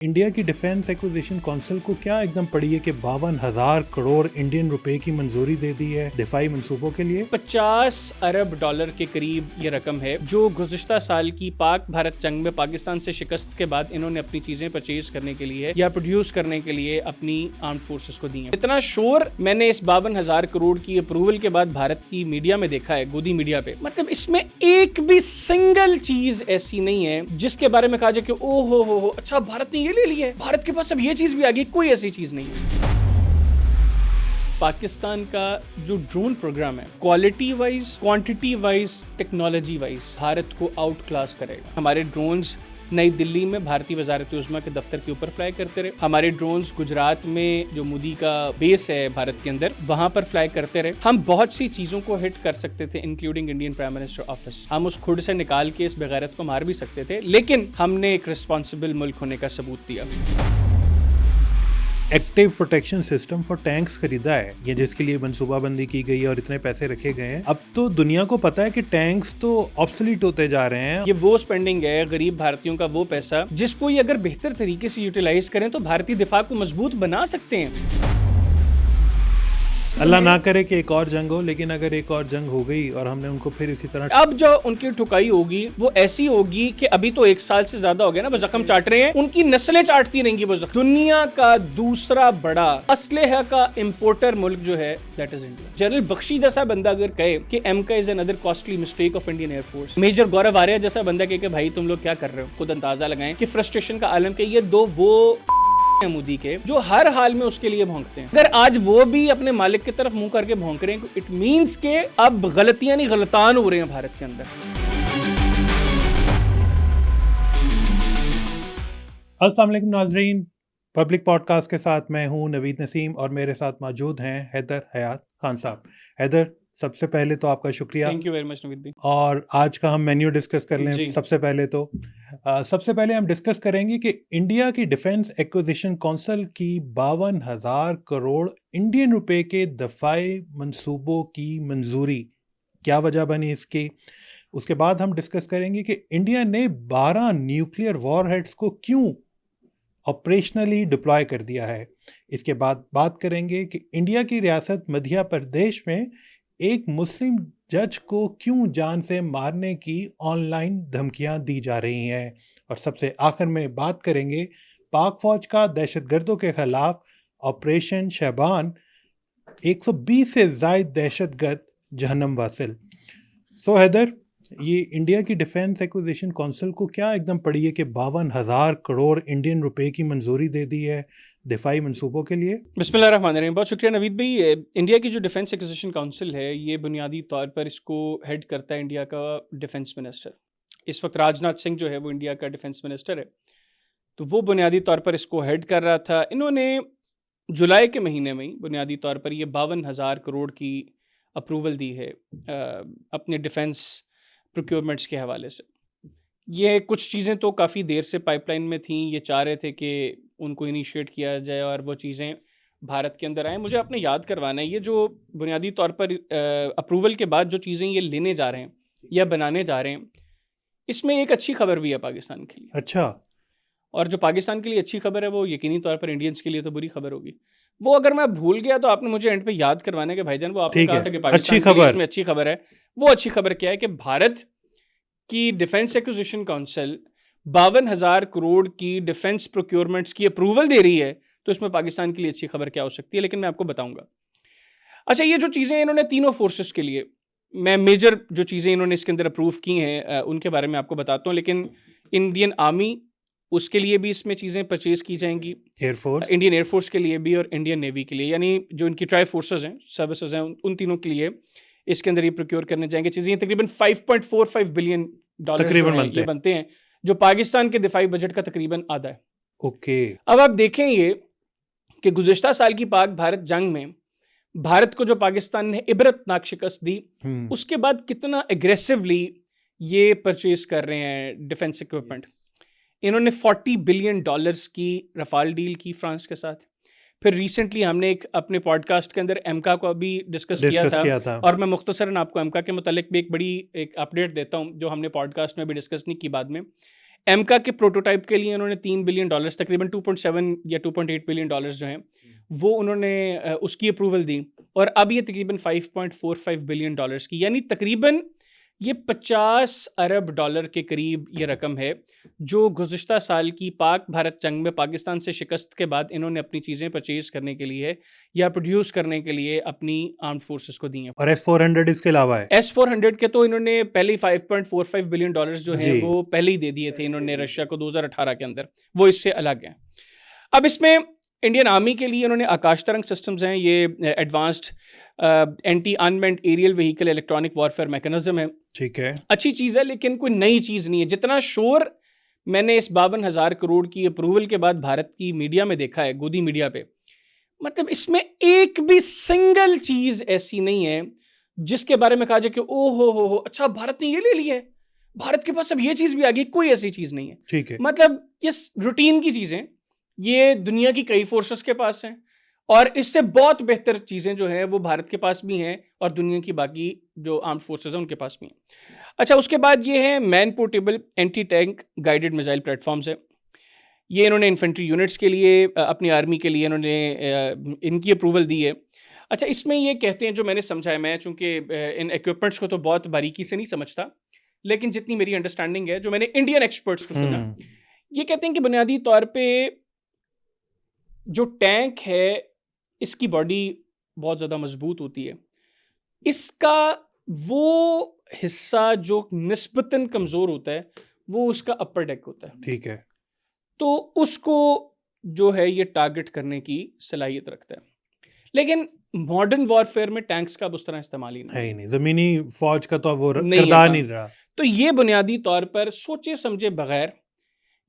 India की defence acquisition council को क्या एकदम पड़ी है कि 52,000 करोड़ इंडियन रुपए की मंजूरी दे दी है दिफाई मंसूबों के लिए। 50 अरब डॉलर के करीब ये रकम है जो गुज़िश्ता साल की पाक भारत जंग में पाकिस्तान से शिकस्त के बाद इन्होंने अपनी चीजें परचेज करने के लिए या प्रोड्यूस करने के लिए अपनी आर्म्ड फोर्सेस को दी है। इतना शोर मैंने इस 52,000 करोड़ की अप्रूवल के बाद भारत की मीडिया में देखा है, गोदी मीडिया पे। मतलब इसमें एक भी सिंगल चीज ऐसी नहीं है जिसके बारे में कहा जाए कि ओ हो अच्छा भारत ने ये ले लिया है, भारत के पास अब ये चीज भी आ गई। कोई ऐसी चीज नहीं है। पाकिस्तान का जो ड्रोन प्रोग्राम है quality wise, quantity wise, technology wise Bharat को आउट क्लास करेगा। हमारे ड्रोन्स नई दिल्ली में भारतीय वजारत उज़्मा के दफ्तर के ऊपर फ्लाई करते रहे। हमारे ड्रोन्स गुजरात में जो मोदी का बेस है भारत के अंदर, वहां पर फ्लाई करते रहे। हम बहुत सी चीजों को हिट कर सकते थे, including Indian prime minister office. हम उस खुद से निकाल के इस बेगैरत को मार भी सकते थे, लेकिन हमने एक रिस्पॉन्सिबल मुल्क होने का सबूत दिया। Active protection system for tanks खरीदा है, ये जिसके लिए मनसूबाबंदी की गई है और इतने पैसे रखे गए हैं। अब तो दुनिया को पता है कि टैंक्स तो ऑब्सोलीट होते जा रहे हैं। ये वो स्पेंडिंग है, गरीब भारतीयों का वो पैसा जिसको ये अगर बेहतर तरीके से यूटिलाइज करें तो भारतीय दिफा को मजबूत बना सकते हैं। अल्लाह ना करे कि एक और जंग हो, लेकिन अगर एक और जंग हो गई और हमने उनको फिर इसी तरह, अब जो उनकी ठुकाई होगी वो ऐसी होगी कि अभी तो 1 साल से ज्यादा हो गया ना वो जख्म चाट रहे हैं, उनकी नस्लें चाटती रहेंगी वो जख्म। दुनिया का दूसरा बड़ा असलहा का इंपोर्टर मुल्क जो है that is India. General Bakshi जैसा बंदा अगर कहे कि AMCA is another costly mistake of Indian air force, major Gaurav Arya जैसा बंदा कहे कि भाई तुम लोग क्या कर रहे हो, खुद अंदाजा लगाएं कि फ्रस्ट्रेशन का आलम के ये दो वो मोदी के जो हर हाल में उसके लिए भौंकते हैं। अगर आज वो भी अपने मालिक की तरफ मुंह करके भौंक रहे हैं, इट मींस के अब गलतियां नहीं गलतान हो रहे हैं भारत के अंदर। अस्सलाम वालेकुम नाजरीन, पब्लिक पॉडकास्ट के साथ मैं हूं नवीद नसीम और मेरे साथ मौजूद हैं हैदर हयात खान साहब। हैदर, सबसे पहले तो आपका शुक्रिया। Thank you very much Naveed भाई। और आज का हम मेन्यू डिस्कस कर लें। सबसे पहले हम डिस्कस करेंगे कि इंडिया की डिफेंस एक्विजिशन काउंसिल की 52,000 करोड़ इंडियन रुपए के दफाई मंसूबों की मंजूरी, क्या वजह बनी इसकी। उसके बाद हम डिस्कस करेंगे कि इंडिया ने 12 न्यूक्लियर वॉरहेड्स को क्यों ऑपरेशनली डिप्लॉय कर दिया है। इसके बाद बात करेंगे कि इंडिया की रियासत मध्य प्रदेश में एक मुस्लिम जज को क्यों जान से मारने की ऑनलाइन धमकियां दी जा रही हैं। और सबसे आखिर में बात करेंगे पाक फौज का दहशतगर्दों के खिलाफ ऑपरेशन शहबान, 120 से ज़ायद दहशतगर्द जहन्नम वासिल। सो हैदर, ये इंडिया की डिफेंस एक्विजिशन काउंसिल को क्या एकदम पड़ी है कि 52,000 करोड़ इंडियन रुपए की मंजूरी दे दी है दिफाई मंसूबों के लिए। बिस्मिल्लाहिर्रहमानिर्रहीम। बहुत शुक्रिया नवीद भाई। इंडिया की जो डिफेंस एक्विजिशन काउंसिल है ये बुनियादी तौर पर इसको हेड करता है इंडिया का डिफेंस मिनिस्टर। इस वक्त राजनाथ सिंह जो है वो इंडिया का डिफेंस मिनिस्टर है, तो वो बुनियादी तौर पर इसको हेड कर रहा था। इन्होंने जुलाई के महीने में ही बुनियादी तौर पर ये 52,000 करोड़ की अप्रूवल दी है अपने डिफेंस प्रोक्योरमेंट्स के हवाले से। ये कुछ चीज़ें तो काफ़ी देर से पाइपलाइन में थी, ये चाह रहे थे कि उनको इनिशिएट किया जाए और वो चीज़ें भारत के अंदर आएँ। मुझे आपने याद करवाना है, ये जो बुनियादी तौर पर अप्रूवल के बाद जो चीज़ें ये लेने जा रहे हैं या बनाने जा रहे हैं, इसमें एक अच्छी खबर भी है पाकिस्तान के लिए। अच्छा। और जो पाकिस्तान के लिए अच्छी खबर है वो यकीनी तौर पर इंडियंस के लिए तो बुरी खबर होगी। वो अगर मैं भूल गया तो आपने मुझे एंड पे याद करवाने के भाईजान, वो आपने कहा था कि पाकिस्तान के लिए इसमें अच्छी खबर है। वो अच्छी खबर क्या है कि भारत की डिफेंस एक्विजिशन काउंसिल 52,000 करोड़ की डिफेंस प्रोक्योरमेंट्स की अप्रूवल दे रही है, तो इसमें पाकिस्तान के लिए अच्छी खबर क्या हो सकती है, लेकिन मैं आपको बताऊंगा। अच्छा, ये जो चीज़ें इन्होंने तीनों फोर्सेस के लिए, मैं मेजर जो चीज़ें इन्होंने इसके अंदर अप्रूव की हैं उनके बारे में आपको बताता हूँ, लेकिन इंडियन आर्मी उसके लिए भी इसमें चीज़ें परचेज की जाएंगी, एयरफोर्स, इंडियन एयरफोर्स के लिए भी और इंडियन नेवी के लिए, यानी जो इनकी ट्राई फोर्सेज हैं, सर्विसेज हैं, उन तीनों के लिए इसके अंदर ये प्रोक्योर करने जाएंगे चीज़ें। तकरीबन $5.45 बिलियन ये बनते हैं, जो पाकिस्तान के दिफाई बजट का तकरीबन आधा है। ओके। अब आप देखें ये कि गुज़िश्ता साल की पाक भारत जंग में भारत को जो पाकिस्तान ने इबरतनाक शिकस्त दी, उसके बाद कितना एग्रेसिवली ये परचेज कर रहे हैं डिफेंस इक्विपमेंट। इन्होंने $40 बिलियन की रफाल डील की फ्रांस के साथ। फिर रिसेंटली हमने एक अपने पॉडकास्ट के अंदर एमका को भी डिस्कस किया था और मैं मुख्तसरन आपको एमका के मुतालिक भी एक बड़ी एक अपडेट देता हूं जो हमने पॉडकास्ट में भी डिस्कस नहीं की बाद में। एमका के प्रोटोटाइप के लिए उन्होंने $3 बिलियन, तकरीबन 2.7 या 2.8 बिलियन डॉलर्स जो हैं वो उन्होंने उसकी अप्रूवल दी, और अब ये तकरीबन 5.45 बिलियन डॉलर्स की, यानी तकरीबन ये 50 अरब डॉलर के करीब ये रकम है जो गुज़िश्ता साल की पाक भारत जंग में पाकिस्तान से शिकस्त के बाद इन्होंने अपनी चीज़ें परचेज करने के लिए या प्रोड्यूस करने के लिए अपनी आर्म्ड फोर्सेस को दी हैं। और S-400 इसके अलावा है। S-400 के तो इन्होंने पहले ही 5.45 बिलियन डॉलर्स जो हैं जी। वो पहले ही दे दिए थे इन्होंने रशिया को 2018 के अंदर, वो इससे अलग हैं। अब इसमें इंडियन आर्मी के लिए उन्होंने आकाश तरंग सिस्टम्स हैं, ये advanced anti unmanned aerial vehicle electronic warfare mechanism है। ठीक है, अच्छी चीज़ है, लेकिन कोई नई चीज़ नहीं है। जितना शोर मैंने इस 52,000 करोड़ की अप्रूवल के बाद भारत की मीडिया में देखा है, गोदी मीडिया पे, मतलब इसमें एक भी सिंगल चीज़ ऐसी नहीं है जिसके बारे में कहा जाए कि ओ हो अच्छा भारत ने ये ले लिया है, भारत के पास अब ये चीज़ भी आ गई। कोई ऐसी चीज़ नहीं है। ठीक है, मतलब ये रूटीन की चीज़ें, ये दुनिया की कई फोर्सेस के पास हैं, और इससे बहुत बेहतर चीज़ें जो हैं वो भारत के पास भी हैं और दुनिया की बाकी जो आर्म्ड फोर्सेस हैं उनके पास भी हैं। अच्छा, उसके बाद ये है man portable anti tank guided missile platforms है। ये इन्होंने इन्फेंट्री यूनिट्स के लिए अपनी आर्मी के लिए इन्होंने इनकी अप्रूवल दी है। अच्छा, इसमें ये कहते हैं, जो मैंने समझा है, मैं चूँकि इन इक्विपमेंट्स को तो बहुत बारीकी से नहीं समझता, लेकिन जितनी मेरी अंडरस्टैंडिंग है, जो मैंने इंडियन एक्सपर्ट्स को सुना, ये कहते हैं कि बुनियादी तौर पे जो टैंक है इसकी बॉडी बहुत ज़्यादा मजबूत होती है। इसका वो हिस्सा जो निस्बतन कमज़ोर होता है वो उसका अपर डेक होता है। ठीक है, तो उसको जो है ये टारगेट करने की सलाहियत रखता है। लेकिन मॉडर्न वॉरफेयर में टैंक्स का उस तरह इस्तेमाल ही है नहीं ही नहीं, जमीनी फौज का तो अब वो नहीं है किरदार काम। नहीं रहा। तो ये बुनियादी तौर पर सोचे समझे बगैर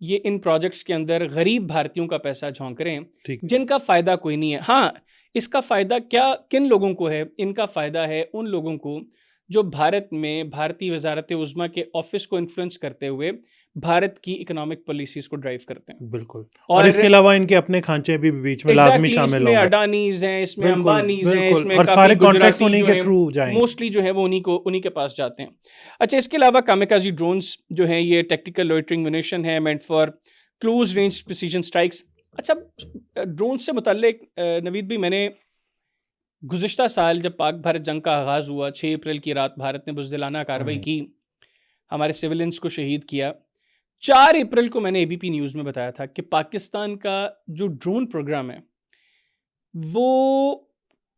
ये इन प्रोजेक्ट्स के अंदर गरीब भारतीयों का पैसा झोंक रहे हैं, ठीक, जिनका फ़ायदा कोई नहीं है। हाँ, इसका फ़ायदा क्या किन लोगों को है? इनका फ़ायदा है उन लोगों को जो भारत में भारतीय वज़ारत उज़्मा के ऑफिस को इन्फ्लुएंस करते हुए भारत की इकोनॉमिक पॉलिसीज़ को ड्राइव करते हैं। बिल्कुल। और इसके अलावा इनके अपने खांचे भी बीच में लाज़मी एग्जैक्टली, शामिल इसमें होंगे। अडानीज़ हैं, इसमें बिल्कुल, अंबानीज़ हैं, बिल्कुल, इसमें और काफ़ी सारे कॉन्ट्रैक्ट्स गुजराती उन्हीं जो के हैं, थ्रू जाएंगे। मोस्टली जो है वो उन्हीं के पास जाते हैं। अच्छा, इसके अलावा कामिकाज़ी ड्रोन्स जो हैं, ये टैक्टिकल लोइटरिंग म्यूनिशन है meant for close range precision strikes. अच्छा, ड्रोन से मुतल्लिक नवीद भी, मैंने गुज़िश्ता साल जब पाक भारत जंग का आगाज़ हुआ, 6 अप्रैल की रात भारत ने बुज़दिलाना कार्रवाई की, हमारे सिविलियंस को शहीद किया। 4 अप्रैल को मैंने एबीपी न्यूज़ में बताया था कि पाकिस्तान का जो ड्रोन प्रोग्राम है वो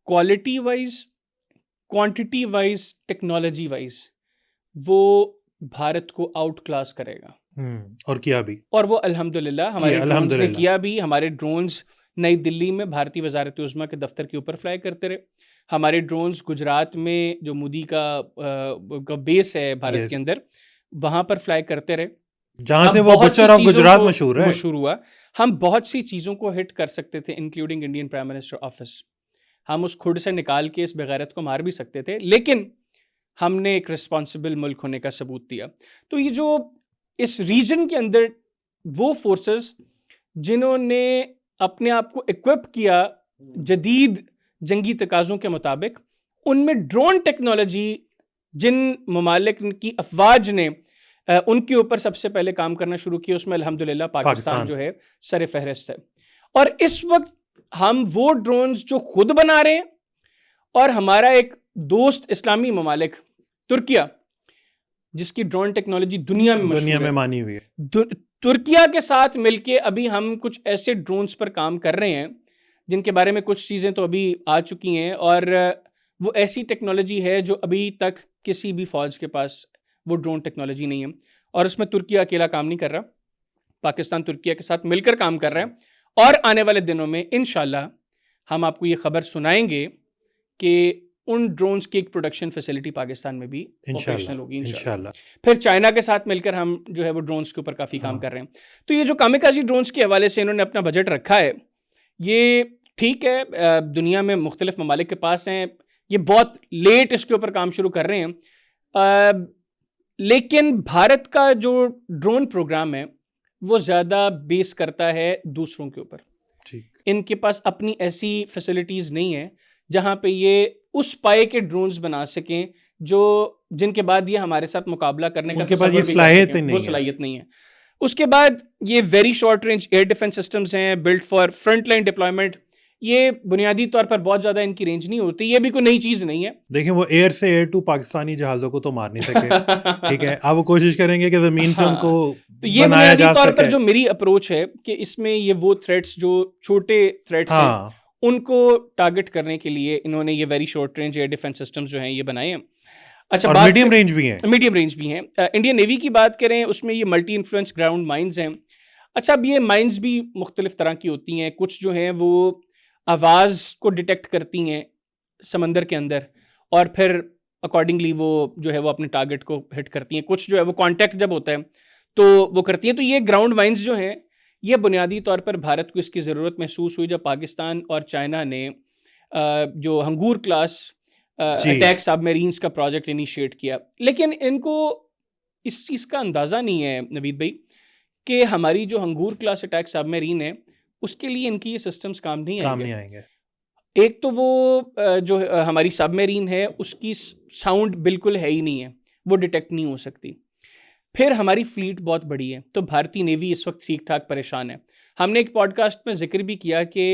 quality wise, quantity wise, technology wise वो भारत को आउट क्लास करेगा। और किया भी, और वो अल्हम्दुलिल्लाह हमारे ड्रोन्स ने किया भी। हमारे ड्रोन्स नई दिल्ली में भारतीय वज़ारत उज़्मा के दफ्तर के ऊपर फ्लाई करते रहे। हमारे ड्रोन्स गुजरात में जो मोदी का बेस है भारत के अंदर, वहाँ पर फ्लाई करते रहे, जहाँ से वो बचर ऑफ गुजरात मशहूर हुआ। हम बहुत सी चीज़ों को हिट कर सकते थे, including Indian prime minister office. हम उस खुद से निकाल के इस बेगैरत को मार भी सकते थे, लेकिन हमने एक रिस्पॉन्सिबल मुल्क होने का सबूत दिया। तो ये जो इस रीजन के अंदर वो फोर्सेस जिन्होंने अपने आप को इक्विप किया जदीद जंगी तकाज़ों के मुताबिक, उनमें ड्रोन टेक्नोलॉजी जिन ममालिक की अफवाज ने उनके ऊपर सबसे पहले काम करना शुरू किया, उसमें अल्हम्दुलिल्लाह पाकिस्तान जो है सर फहरिस्त है। और इस वक्त हम वो ड्रोन्स जो खुद बना रहे हैं, और हमारा एक दोस्त इस्लामी ममालिक तुर्किया, जिसकी ड्रोन टेक्नोलॉजी दुनिया में मानी हुई है, तुर्किया के साथ मिलके अभी हम कुछ ऐसे ड्रोन्स पर काम कर रहे हैं जिनके बारे में कुछ चीज़ें तो अभी आ चुकी हैं, और वो ऐसी टेक्नोलॉजी है जो अभी तक किसी भी फौज के पास वो ड्रोन टेक्नोलॉजी नहीं है। और उसमें तुर्किया अकेला काम नहीं कर रहा, पाकिस्तान तुर्किया के साथ मिलकर काम कर रहा है। और आने वाले दिनों में इंशाल्लाह हम आपको ये खबर सुनाएंगे कि उन ड्रोन्स की एक प्रोडक्शन फैसिलिटी पाकिस्तान में भी ऑपरेशनल होगी इंशाल्लाह। फिर चाइना के साथ मिलकर हम जो है वो ड्रोन्स के ऊपर काफ़ी काम कर रहे हैं। तो ये जो कामिकाज़ी ड्रोन्स के हवाले से इन्होंने अपना बजट रखा है, ये ठीक है, दुनिया में मुख्तलिफ ममालिक के पास हैं, ये बहुत लेट इसके ऊपर काम शुरू कर रहे हैं, लेकिन भारत का जो ड्रोन प्रोग्राम है वो ज़्यादा बेस करता है दूसरों के ऊपर। इनके पास अपनी ऐसी फैसिलिटीज़ नहीं है जहाँ पे ये उस पाए के ड्रोन्स बना सकें जिनके बाद ये हमारे साथ मुकाबला करने का सलाहियत नहीं है। सलाहियत नहीं है। उसके बाद ये very short range air defence systems हैं built for front line deployment. ये बुनियादी तौर पर बहुत ज़्यादा इनकी रेंज नहीं होती, ये भी कोई नई चीज़ नहीं है। देखिए वो एयर से एयर टू पाकिस्तानी जहाज़ों को तो मार नहीं सके, ठीक है? अब वो कोशिश करेंगे कि ज़मीन से उनको हाँ, तो ये बनाया बुनियादी जा तौर पर सके। जो मेरी अप्रोच है कि इसमें ये वो थ्रेट्स जो छोटे थ्रेट्स हैं हाँ, उनको टारगेट करने के लिए इन्होंने ये very short range air defence systems जो हैं ये बनाए हैं। अच्छा, और बात मीडियम रेंज भी हैं। मीडियम रेंज भी हैं। इंडियन नेवी की बात करें उसमें ये मल्टी इन्फ्लुएंस ग्राउंड माइंस हैं। अच्छा, अब ये माइंस भी मुख्तलिफ तरह की होती हैं। कुछ जो हैं वो आवाज़ को डिटेक्ट करती हैं समंदर के अंदर और फिर अकॉर्डिंगली वो जो है वो अपने टारगेट को हिट करती हैं। कुछ जो है वो कांटेक्ट जब होता है तो वो करती हैं। तो ये ग्राउंड माइंस जो हैं ये बुनियादी तौर पर भारत को इसकी ज़रूरत महसूस हुई जब पाकिस्तान और चाइना ने जो हंगूर क्लास जी। अटैक सबमरीन्स का प्रोजेक्ट इनिशिएट किया। लेकिन इनको इस चीज़ का अंदाज़ा नहीं है नवीद भाई कि हमारी जो हंगूर क्लास अटैक सबमरीन है उसके लिए इनकी ये सिस्टम्स काम नहीं काम आएंगे। नहीं आएंगे। एक तो वो जो हमारी सबमरीन है उसकी साउंड बिल्कुल है ही नहीं है, वो डिटेक्ट नहीं हो सकती। फिर हमारी फ्लीट बहुत बड़ी है, तो भारतीय नेवी इस वक्त ठीक ठाक परेशान है। हमने एक पॉडकास्ट में जिक्र भी किया कि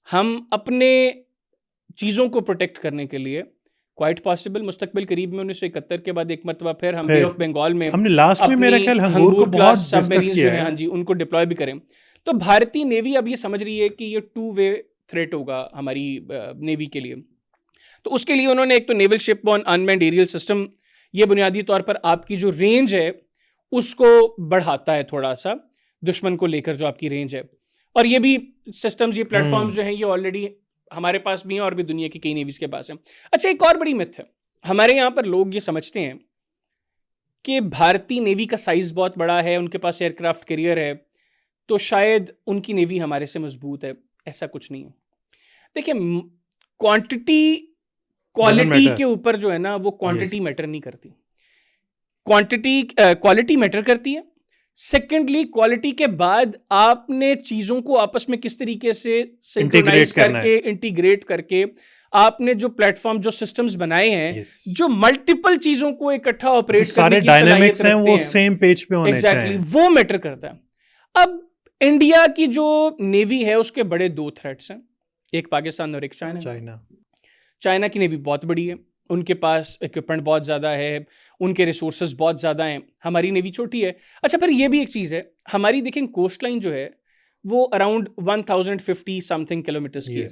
हम अपने चीज़ों को प्रोटेक्ट करने के लिए क्वाइट पॉसिबल मुस्तकबिल करीब में 1971 के बाद एक मरतबा फिर हम बे फिर ऑफ बंगाल में हमने लास्ट में मेरा अपनी ख्याल हंगूर को हंगूर बहुत क्लास डिस्कस सबमरीन्स जो किया हैं, है। हाँ जी, उनको डिप्लॉय भी करें। तो भारतीय नेवी अब ये समझ रही है कि ये टू वे थ्रेट होगा हमारी नेवी के लिए। तो उसके लिए उन्होंने एक तो नेवल शिपबॉर्न अनमैन्ड एरियल सिस्टम, ये बुनियादी तौर पर आपकी जो रेंज है उसको बढ़ाता है थोड़ा सा, दुश्मन को लेकर जो आपकी रेंज है। और ये भी सिस्टम्स, ये प्लेटफॉर्म्स जो हैं ये ऑलरेडी हमारे पास भी हैं और भी दुनिया की कई नेवीज के पास हैं। अच्छा, एक और बड़ी मिथ है हमारे यहाँ पर, लोग ये समझते हैं कि भारतीय नेवी का साइज बहुत बड़ा है, उनके पास एयरक्राफ्ट कैरियर है, तो शायद उनकी नेवी हमारे से मजबूत है। ऐसा कुछ नहीं है। देखिए, क्वांटिटी क्वालिटी के ऊपर जो है ना वो क्वांटिटी मैटर नहीं करती, क्वालिटी मैटर करती है। सेकेंडली, क्वालिटी के बाद आपने चीजों को आपस में किस तरीके से सिंक्रोनाइज करके, इंटीग्रेट करके आपने जो प्लेटफॉर्म, जो सिस्टम्स बनाए हैं, जो मल्टीपल चीजों को इकट्ठा ऑपरेट करने की डायनामिक्स हैं वो सेम पेज पे होने चाहिए। एग्जैक्टली, वो मैटर करता है। अब इंडिया की जो नेवी है उसके बड़े दो थ्रेट्स हैं, एक पाकिस्तान और एक चाइना। चाइना की नेवी बहुत बड़ी है, उनके पास इक्विपमेंट बहुत ज़्यादा है, उनके रिसोर्सेज बहुत ज़्यादा हैं, हमारी नेवी छोटी है। अच्छा, फिर ये भी एक चीज़ है, हमारी देखें कोस्ट लाइन जो है वो अराउंड 1050 समथिंग किलोमीटर्स की है,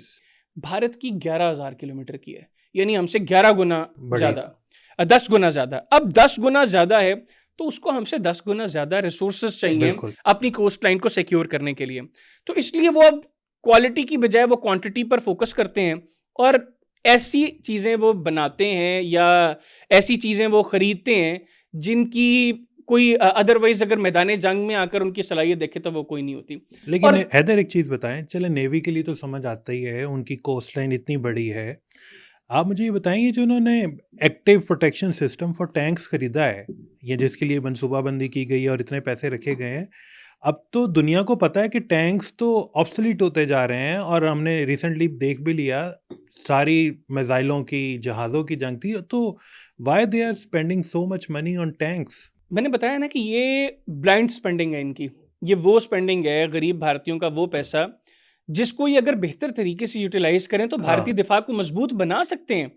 भारत की 11,000 किलोमीटर की है, यानी हमसे 11 गुना ज़्यादा, 10 गुना ज़्यादा। अब 10 गुना ज़्यादा है तो उसको हमसे 10 गुना ज़्यादा रिसोर्सेज चाहिए अपनी कोस्ट लाइन को सिक्योर करने के लिए। तो इसलिए वो अब क्वालिटी की बजाय वो क्वांटिटी पर फोकस करते हैं और ऐसी चीज़ें वो बनाते हैं या ऐसी चीज़ें वो ख़रीदते हैं जिनकी कोई अदरवाइज अगर मैदान जंग में आकर उनकी सलाहियत देखे तो वो कोई नहीं होती। लेकिन हैदर एक चीज़ बताएं, चले नेवी के लिए तो समझ आता ही है, उनकी कोस्ट लाइन इतनी बड़ी है। आप मुझे ये बताएंगे जो उन्होंने active protection system for tanks खरीदा है, ये जिसके लिए मनसूबाबंदी की गई है और इतने पैसे रखे गए हैं, अब तो दुनिया को पता है कि टैंक्स तो ऑब्सोलीट होते जा रहे हैं और हमने रिसेंटली देख भी लिया, सारी मिसाइलों की, जहाज़ों की जंग थी, तो why they are spending so much money on tanks? मैंने बताया ना कि ये ब्लाइंड स्पेंडिंग है इनकी, ये वो स्पेंडिंग है गरीब भारतीयों का वो पैसा जिसको ये अगर बेहतर तरीके से यूटिलाइज करें तो भारतीय दिफा को मजबूत बना सकते हैं,